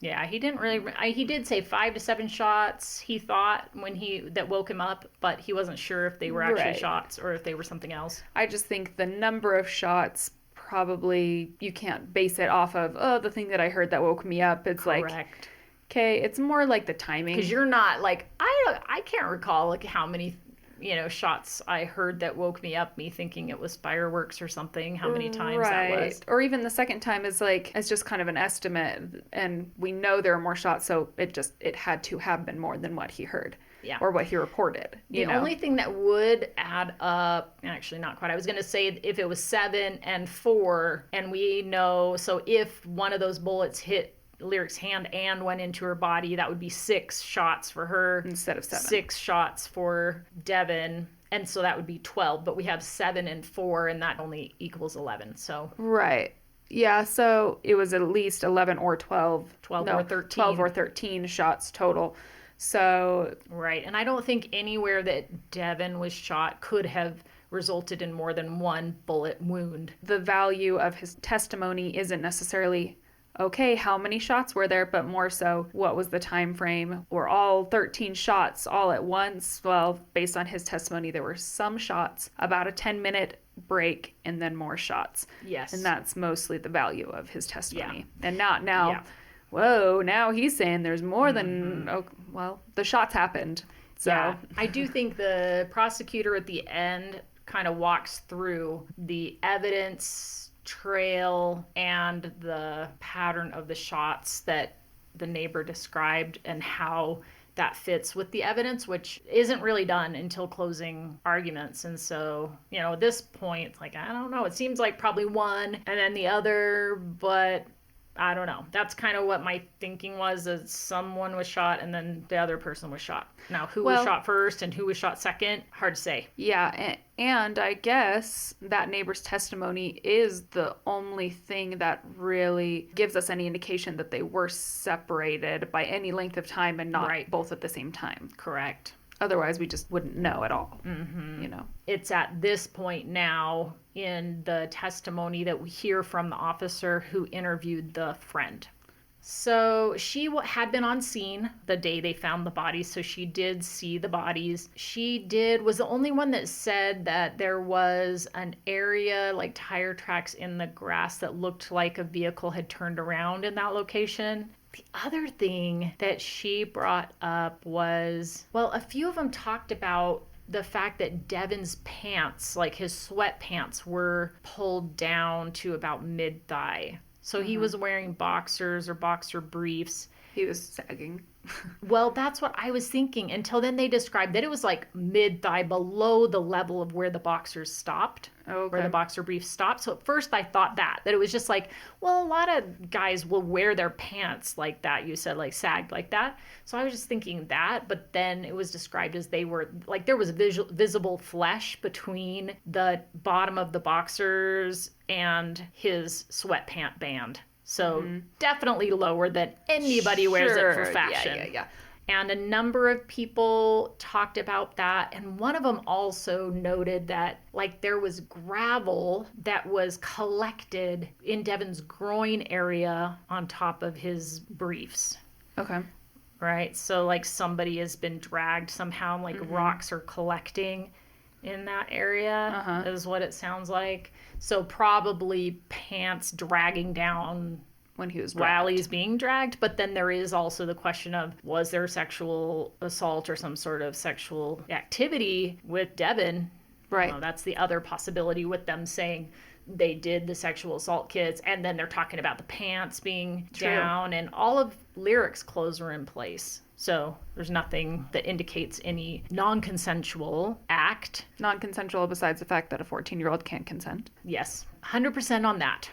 Yeah, he didn't really. He did say 5 to 7 shots. He thought that woke him up, but he wasn't sure if they were actually shots or if they were something else. I just think the number of shots probably you can't base it off of the thing that I heard that woke me up. It's Correct. Like, okay, it's more like the timing. Because you're not like I can't recall like how many shots I heard that woke me up, me thinking it was fireworks or something, how many times that was. Or even the second time is like, it's just kind of an estimate, and we know there are more shots, so it had to have been more than what he heard. Yeah. Or what he reported. The only thing that would add up, actually not quite, I was going to say if it was 7 and 4, and we know, so if one of those bullets hit Lyric's hand and went into her body, that would be 6 shots for her instead of 7. 6 shots for Devin, and so that would be 12. But we have 7 and 4, and that only equals 11. So right, yeah. So it was at least 11 or 12, or 13, 12 or 13 shots total. So right, and I don't think anywhere that Devin was shot could have resulted in more than 1 bullet wound. The value of his testimony isn't necessarily, okay, how many shots were there, but more so, what was the time frame? Were all 13 shots all at once? Well, based on his testimony, there were some shots, about a 10-minute break, and then more shots. Yes. And that's mostly the value of his testimony. Yeah. And not now, yeah. Whoa, now he's saying there's more than, well, the shots happened. So yeah. I do think the prosecutor at the end kind of walks through the evidence trail and the pattern of the shots that the neighbor described and how that fits with the evidence, which isn't really done until closing arguments. And so, at this point, it's like, I don't know, it seems like probably one and then the other, but I don't know. That's kind of what my thinking was, that someone was shot and then the other person was shot. Now, who was shot first and who was shot second, hard to say. Yeah, and I guess that neighbor's testimony is the only thing that really gives us any indication that they were separated by any length of time and not both at the same time. Correct. Otherwise, we just wouldn't know at all. It's at this point now in the testimony that we hear from the officer who interviewed the friend. So she had been on scene the day they found the bodies, so she did see the bodies. Was the only one that said that there was an area like tire tracks in the grass that looked like a vehicle had turned around in that location. The other thing that she brought up was, a few of them talked about the fact that Devin's pants, like his sweatpants, were pulled down to about mid-thigh. So he was wearing boxers or boxer briefs. He was sagging. Well, that's what I was thinking until then they described that it was like mid-thigh, below the level of where the boxers stopped, where the boxer briefs stopped. So at first I thought that it was just like, a lot of guys will wear their pants like that. You said like sagged like that. So I was just thinking that, but then it was described as they were like, there was visible flesh between the bottom of the boxers and his sweatpant band. So definitely lower than anybody wears it for fashion. Yeah. And a number of people talked about that. And one of them also noted that, like, there was gravel that was collected in Devin's groin area on top of his briefs. Okay. Right? So, like, somebody has been dragged somehow, like, rocks are collecting in that area, is what it sounds like. So, probably pants dragging down when he was while he's being dragged. But then there is also the question of, was there sexual assault or some sort of sexual activity with Devin? Right. That's the other possibility with them saying they did the sexual assault kits, and then they're talking about the pants being down, and all of Lyric's clothes were in place. So there's nothing that indicates any non-consensual act. Non-consensual besides the fact that a 14-year-old can't consent. Yes, 100% on that.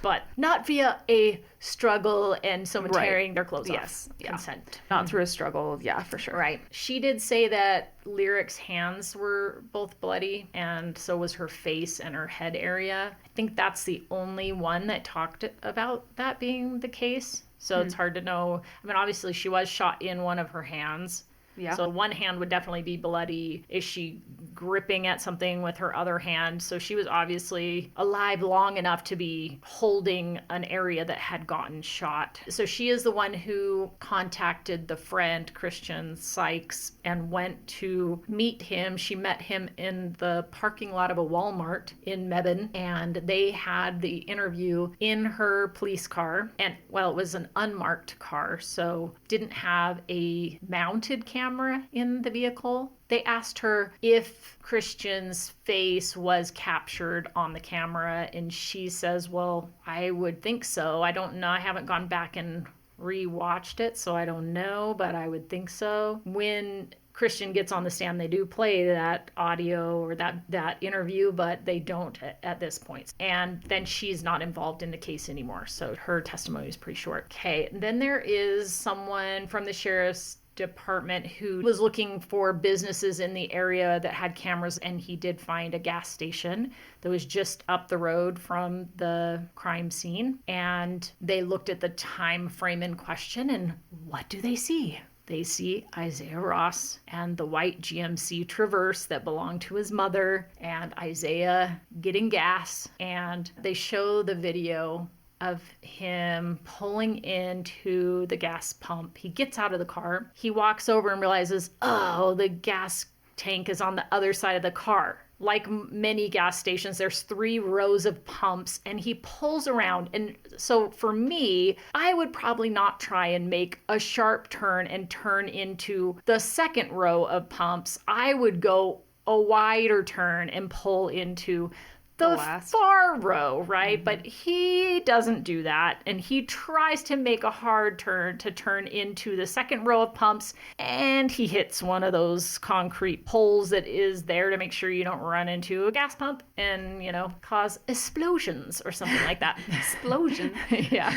But not via a struggle and someone tearing their clothes off. Consent. Not through a struggle, for sure. Right. She did say that Lyric's hands were both bloody, and so was her face and her head area. I think that's the only one that talked about that being the case. So it's hard to know. I mean, obviously she was shot in one of her hands. Yeah. So one hand would definitely be bloody. Is she gripping at something with her other hand? So she was obviously alive long enough to be holding an area that had gotten shot. So she is the one who contacted the friend, Christian Sykes, and went to meet him. She met him in the parking lot of a Walmart in Mebane, and they had the interview in her police car. And, well, it was an unmarked car, so didn't have a mounted camera in the vehicle. They asked her if Christian's face was captured on the camera, and she says, well, I would think so. I don't know. I haven't gone back and rewatched it, so I don't know, but I would think so. When Christian gets on the stand, they do play that audio or that interview, but they don't at this point. And then she's not involved in the case anymore, so her testimony is pretty short. Okay, then there is someone from the sheriff's department who was looking for businesses in the area that had cameras, and he did find a gas station that was just up the road from the crime scene. And they looked at the time frame in question, and what do they see? They see Issiah Ross and the white GMC Traverse that belonged to his mother, and Issiah getting gas. And they show the video of him pulling into the gas pump. He gets out of the car. He walks over and realizes, oh, the gas tank is on the other side of the car. Like many gas stations, there's 3 rows of pumps, and he pulls around. And so for me, I would probably not try and make a sharp turn and turn into the second row of pumps. I would go a wider turn and pull into the far row, right? But he doesn't do that, and he tries to make a hard turn to turn into the second row of pumps, and he hits one of those concrete poles that is there to make sure you don't run into a gas pump and, cause explosions or something like that. Explosion? Yeah.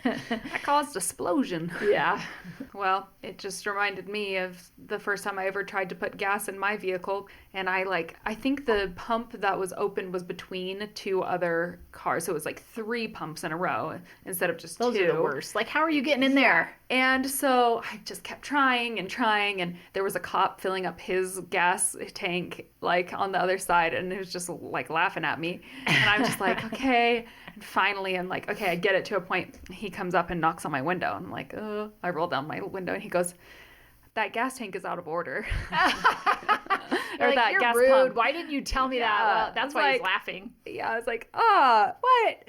That caused explosion. Yeah. Well, it just reminded me of the first time I ever tried to put gas in my vehicle, and I think the pump that was open was between 2 other cars, so it was like 3 pumps in a row instead of just 2. Those are the worst. Like, how are you getting in there? And so I just kept trying, and there was a cop filling up his gas tank, like, on the other side, and he was just, like, laughing at me. And I'm just like, okay. And finally, I'm like, okay, I get it to a point. He comes up and knocks on my window, and I'm like, oh. I roll down my window, and he goes, that gas tank is out of order. Or like, that you're gas rude. Pump. Why didn't you tell me that? Well, that's why he's laughing. Yeah, I was like, what?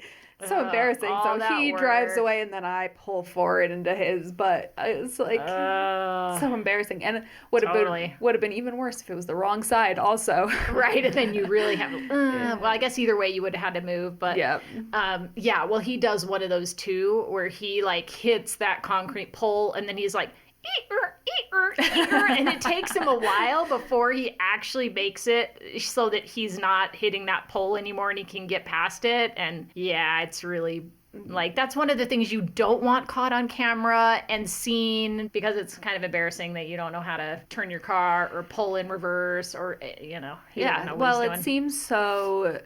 So embarrassing. So he drives away, and then I pull forward into his, but it's like so embarrassing. And would have been even worse if it was the wrong side also. Right, and then you really have well, I guess either way you would have had to move, but well, he does one of those too, where he like hits that concrete pole, and then he's like, and it takes him a while before he actually makes it so that he's not hitting that pole anymore and he can get past it. And yeah, it's really like, that's one of the things you don't want caught on camera and seen, because it's kind of embarrassing that you don't know how to turn your car or pull in reverse or, well, it seems so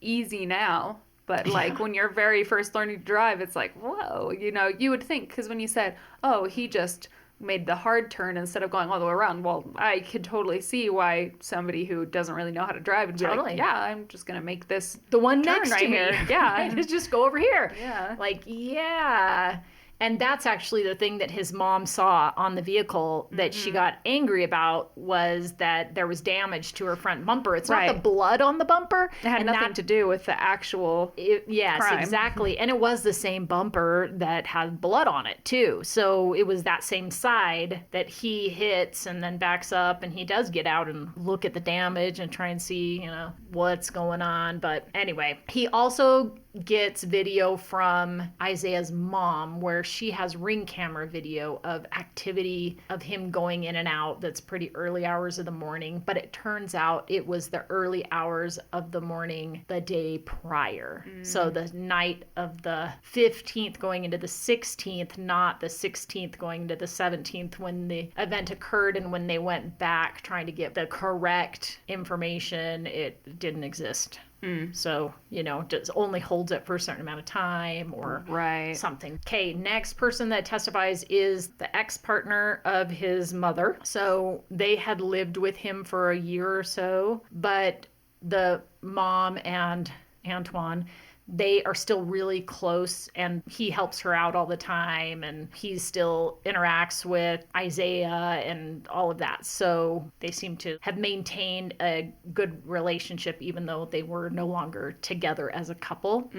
easy now. But, like, when you're very first learning to drive, it's like, whoa, you would think. Because when you said, oh, he just made the hard turn instead of going all the way around. Well, I could totally see why somebody who doesn't really know how to drive would be Totally. like, yeah, I'm just going to make this The one turn next right to me. here. Yeah. Just go over here. Yeah. Like, yeah. And that's actually the thing that his mom saw on the vehicle that she got angry about, was that there was damage to her front bumper. It's not the blood on the bumper. It had nothing to do with the actual yes, crime. exactly. And it was the same bumper that had blood on it too. So it was that same side that he hits and then backs up, and he does get out and look at the damage and try and see, what's going on. But anyway, he also gets video from Isaiah's mom where she has ring camera video of activity of him going in and out. That's pretty early hours of the morning, but it turns out it was the early hours of the morning the day prior. So the night of the 15th going into the 16th, not the 16th going into the 17th when the event occurred. And when they went back trying to get the correct information, it didn't exist. So, just only holds it for a certain amount of time or something. Okay, next person that testifies is the ex-partner of his mother. So they had lived with him for a year or so, but the mom and Antoine, they are still really close, and he helps her out all the time, and he still interacts with Issiah and all of that. So they seem to have maintained a good relationship, even though they were no longer together as a couple.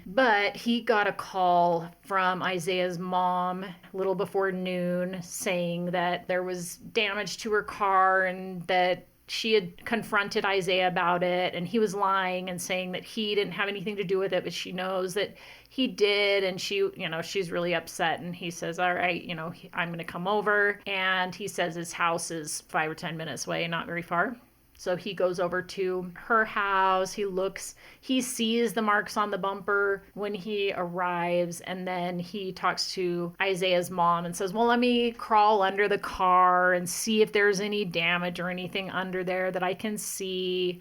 But he got a call from Isaiah's mom a little before noon saying that there was damage to her car and that she had confronted Issiah about it, and he was lying and saying that he didn't have anything to do with it, but she knows that he did, and she's really upset. And he says, all right, I'm going to come over. And he says his house is 5 or 10 minutes away, not very far. So he goes over to her house. He sees the marks on the bumper when he arrives. And then he talks to Isaiah's mom and says, well, let me crawl under the car and see if there's any damage or anything under there that I can see.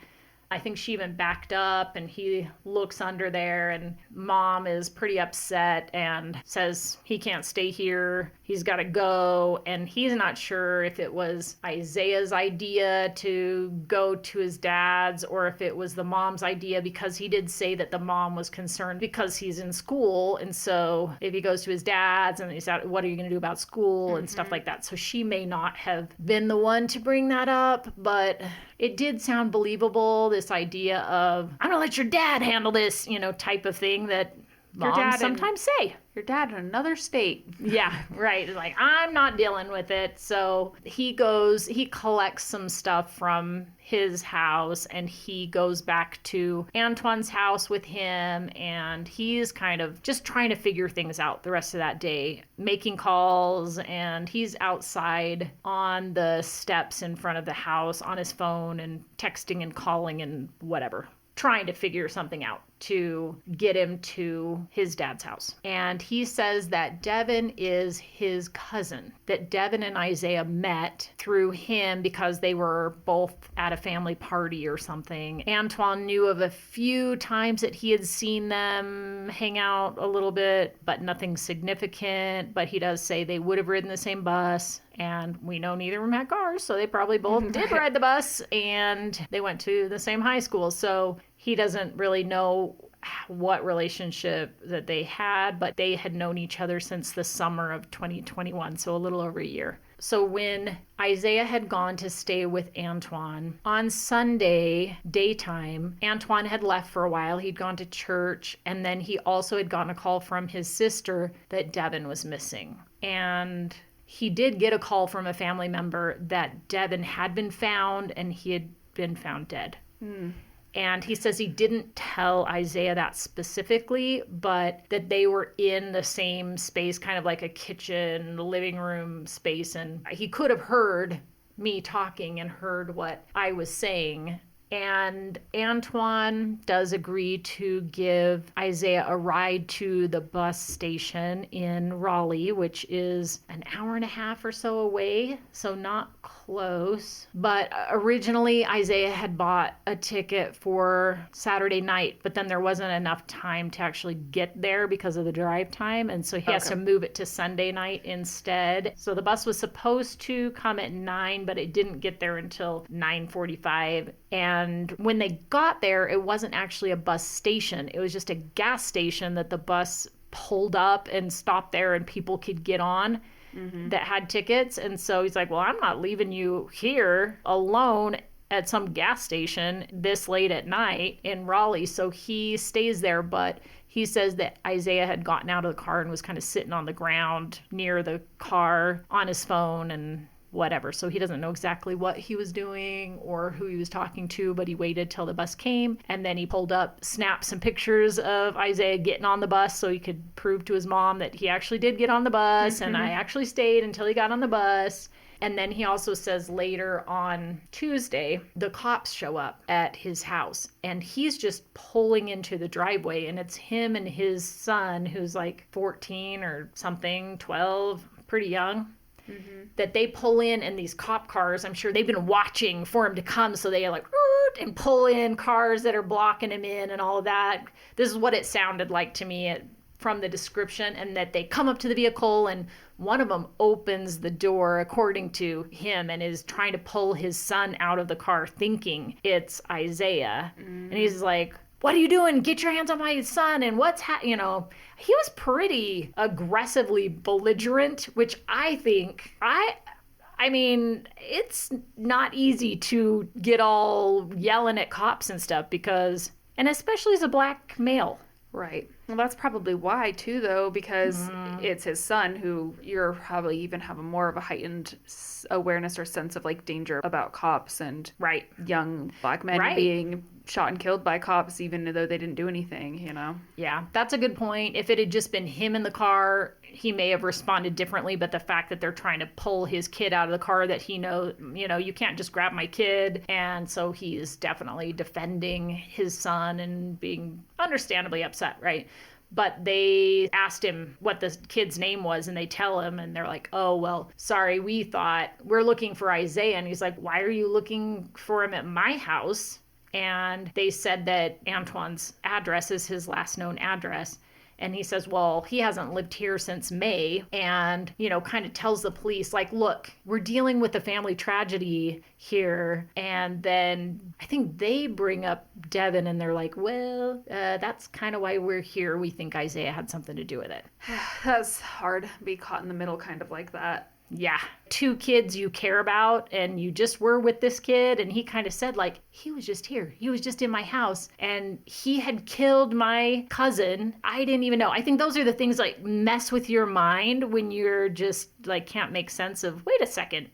I think she even backed up, and he looks under there, and mom is pretty upset and says he can't stay here. He's got to go. And he's not sure if it was Isaiah's idea to go to his dad's or if it was the mom's idea, because he did say that the mom was concerned because he's in school. And so if he goes to his dad's and he's out, what are you going to do about school and stuff like that? So she may not have been the one to bring that up, but it did sound believable, this idea of, I'm gonna let your dad handle this, type of thing that moms sometimes say. Your dad in another state. Yeah, right. It's like, I'm not dealing with it. So he collects some stuff from his house, and he goes back to Antoine's house with him, and he's kind of just trying to figure things out the rest of that day, making calls, and he's outside on the steps in front of the house on his phone and texting and calling and whatever, trying to figure something out to get him to his dad's house. And he says that Devin is his cousin, that Devin and Isaiah met through him because they were both at a family party or something. Antoine knew of a few times that he had seen them hang out a little bit, but nothing significant. But he does say they would have ridden the same bus. And we know neither of them had cars, so they probably both did ride the bus, and they went to the same high school. So he doesn't really know what relationship that they had, but they had known each other since the summer of 2021, so a little over a year. So when Issiah had gone to stay with Antoine, on Sunday daytime, Antoine had left for a while. He'd gone to church, and then he also had gotten a call from his sister that Devin was missing. And he did get a call from a family member that Devin had been found, and he had been found dead. And he says he didn't tell Issiah that specifically, but that they were in the same space, kind of like a kitchen, living room space. And he could have heard me talking and heard what I was saying. And Antoine does agree to give Issiah a ride to the bus station in Raleigh, which is an hour and a half or so away. So not close. But originally, Issiah had bought a ticket for Saturday night, but then there wasn't enough time to actually get there because of the drive time. And so he has to move it to Sunday night instead. So the bus was supposed to come at 9, but it didn't get there until 9:45. And when they got there, it wasn't actually a bus station. It was just a gas station that the bus pulled up and stopped there and people could get on that had tickets. And so he's like, well, I'm not leaving you here alone at some gas station this late at night in Raleigh. So he stays there, but he says that Issiah had gotten out of the car and was kind of sitting on the ground near the car on his phone and whatever. So he doesn't know exactly what he was doing or who he was talking to, but he waited till the bus came, and then he pulled up, snapped some pictures of Issiah getting on the bus so he could prove to his mom that he actually did get on the bus, and I actually stayed until he got on the bus. And then he also says later on Tuesday, the cops show up at his house, and he's just pulling into the driveway, and it's him and his son, who's like 14 or something, 12, pretty young. That they pull in these cop cars. I'm sure they've been watching for him to come, so they like and pull in cars that are blocking him in and all of that. This is what it sounded like to me from the description, and that they come up to the vehicle and one of them opens the door according to him and is trying to pull his son out of the car thinking it's Issiah. And he's like, what are you doing? Get your hands on my son. And he was pretty aggressively belligerent, which I think, I mean, it's not easy to get all yelling at cops and stuff and especially as a black male. Right. Well, that's probably why, too, though, because it's his son who you're probably even have a more of a heightened awareness or sense of, like, danger about cops and young black men being shot and killed by cops, even though they didn't do anything, you know? Yeah, that's a good point. If it had just been him in the car, he may have responded differently, but the fact that they're trying to pull his kid out of the car, that he knows, you can't just grab my kid. And so he is definitely defending his son and being understandably upset, right? But they asked him what the kid's name was, and they tell him, and they're like, oh, well, sorry, we're looking for Issiah. And he's like, why are you looking for him at my house? And they said that Antoine's address is his last known address. And he says, well, he hasn't lived here since May, and, kind of tells the police, like, look, we're dealing with a family tragedy here. And then I think they bring up Devin, and they're like, well, that's kind of why we're here. We think Issiah had something to do with it. That's hard to be caught in the middle kind of like that. Yeah. 2 kids you care about, and you just were with this kid, and he kind of said, like, he was just here. He was just in my house, and he had killed my cousin. I didn't even know. I think those are the things, like, mess with your mind when you're just, like, can't make sense of, wait a second,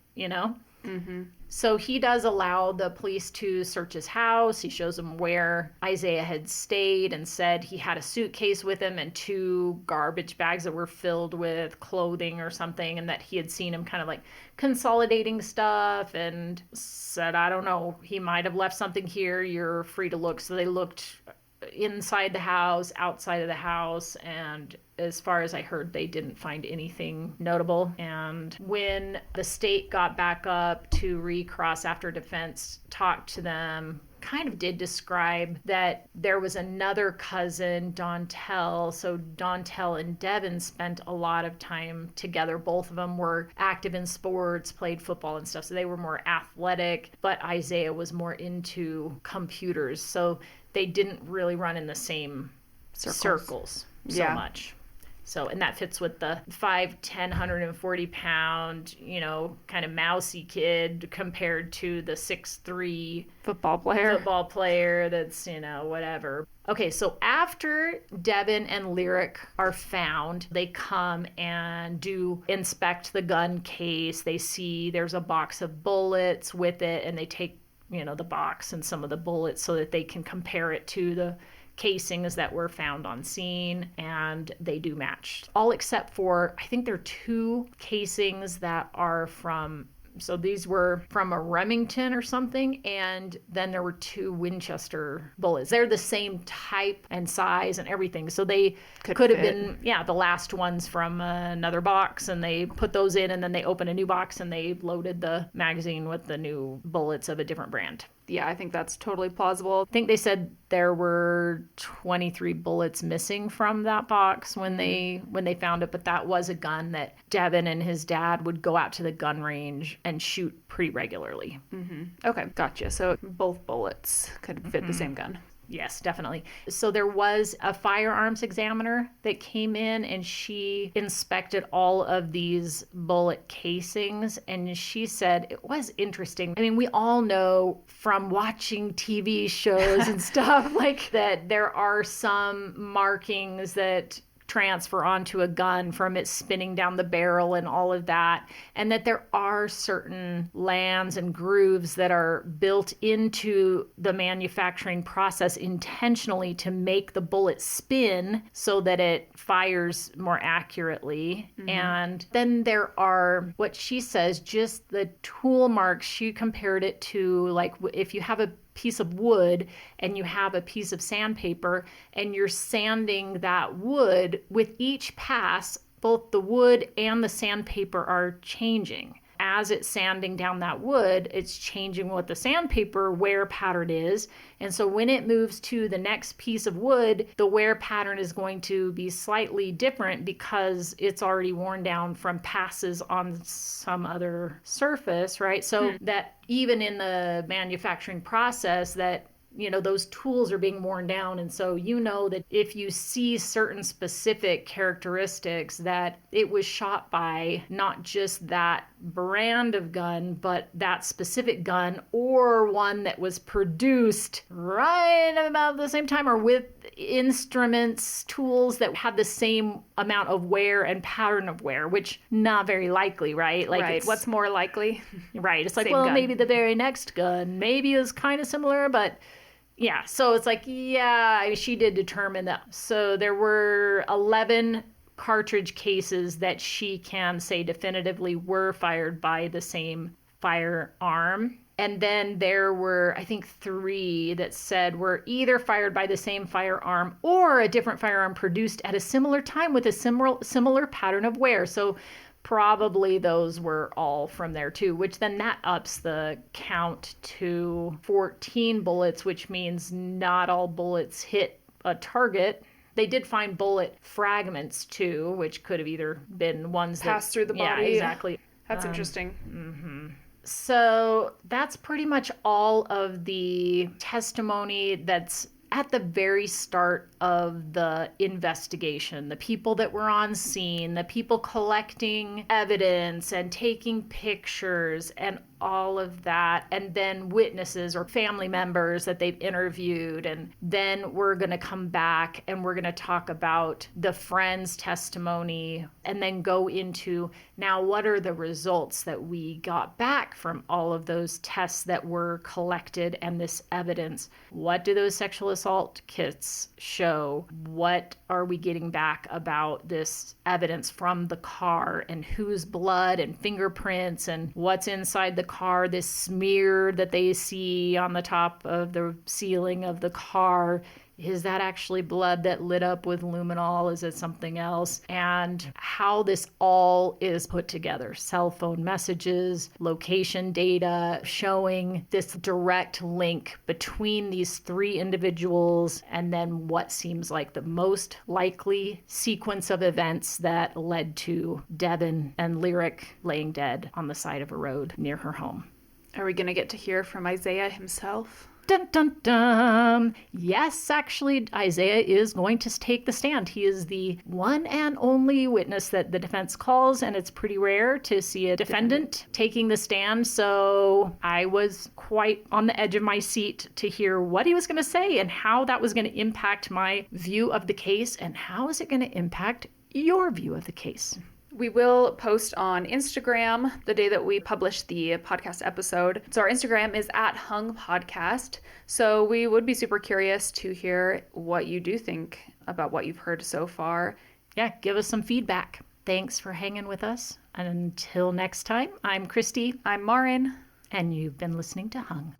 So he does allow the police to search his house. He shows them where Issiah had stayed and said he had a suitcase with him and 2 garbage bags that were filled with clothing or something, and that he had seen him kind of like consolidating stuff, and said, I don't know, he might have left something here. You're free to look. So they looked inside the house, outside of the house, and as far as I heard, they didn't find anything notable. And when the state got back up to recross after defense talked to them, kind of did describe that there was another cousin, Dontel. So Dontel and Devin spent a lot of time together. Both of them were active in sports, played football and stuff. So they were more athletic, but Issiah was more into computers. So they didn't really run in the same circles so much. So, and that fits with the 5'10", 140-pound, kind of mousy kid compared to the 6'3" football player that's, whatever. Okay, so after Devin and Lyric are found, they come and do inspect the gun case. They see there's a box of bullets with it, and they take, the box and some of the bullets so that they can compare it to the casings that were found on scene, and they do match. All except for, I think there are 2 casings that are from So these were from a Remington or something, and then there were 2 Winchester bullets. They're the same type and size and everything. So they could have been, the last ones from another box, and they put those in, and then they opened a new box and they loaded the magazine with the new bullets of a different brand. Yeah, I think that's totally plausible. I think they said there were 23 bullets missing from that box when they found it, but that was a gun that Devin and his dad would go out to the gun range and shoot pretty regularly. Mm-hmm. Okay, gotcha. So both bullets could fit the same gun. Yes, definitely. So there was a firearms examiner that came in, and she inspected all of these bullet casings, and she said it was interesting. I mean, we all know from watching TV shows and stuff like that there are some markings that transfer onto a gun from it spinning down the barrel and all of that, and that there are certain lands and grooves that are built into the manufacturing process intentionally to make the bullet spin so that it fires more accurately. Mm-hmm. And then there are, what she says, just the tool marks. She compared it to like if you have a piece of wood and you have a piece of sandpaper and you're sanding that wood, with each pass both the wood and the sandpaper are changing. As it's sanding down that wood, it's changing what the sandpaper wear pattern is. And so when it moves to the next piece of wood, the wear pattern is going to be slightly different because it's already worn down from passes on some other surface, right? So that even in the manufacturing process, that those tools are being worn down. And so that if you see certain specific characteristics, that it was shot by not just that brand of gun, but that specific gun, or one that was produced right about the same time or with instruments, tools that had the same amount of wear and pattern of wear, which not very likely, right? Right. What's more likely? Right. It's like, well, gun. Maybe the very next gun maybe is kind of similar, but yeah, so it's like, she did determine that. So there were 11 cartridge cases that she can say definitively were fired by the same firearm. And then there were, I think, 3 that said were either fired by the same firearm or a different firearm produced at a similar time with a similar pattern of wear. So probably those were all from there too, which then that ups the count to 14 bullets, which means not all bullets hit a target. They did find bullet fragments too, which could have either been ones that passed through the body. Yeah, exactly. That's interesting. Mm-hmm. So that's pretty much all of the testimony that's at the very start of the investigation. The people that were on scene, the people collecting evidence and taking pictures and all of that, and then witnesses or family members that they've interviewed. And then we're going to come back and we're going to talk about the friend's testimony and then go into, now, what are the results that we got back from all of those tests that were collected and this evidence? What do those sexual assault kits show? What are we getting back about this evidence from the car, and whose blood and fingerprints and what's inside the car, this smear that they see on the top of the ceiling of the car? Is that actually blood that lit up with luminol? Is it something else? And how this all is put together. Cell phone messages, location data, showing this direct link between these 3 individuals, and then what seems like the most likely sequence of events that led to Devin and Lyric laying dead on the side of a road near her home. Are we going to get to hear from Issiah himself? Dun, dun, dun. Yes, actually, Issiah is going to take the stand. He is the one and only witness that the defense calls, and it's pretty rare to see a defendant taking the stand. So I was quite on the edge of my seat to hear what he was going to say and how that was going to impact my view of the case, and how is it going to impact your view of the case. We will post on Instagram the day that we publish the podcast episode. So our Instagram is @HungPodcast. So we would be super curious to hear what you do think about what you've heard so far. Yeah, give us some feedback. Thanks for hanging with us. And until next time, I'm Christie. I'm Maryn. And you've been listening to Hung.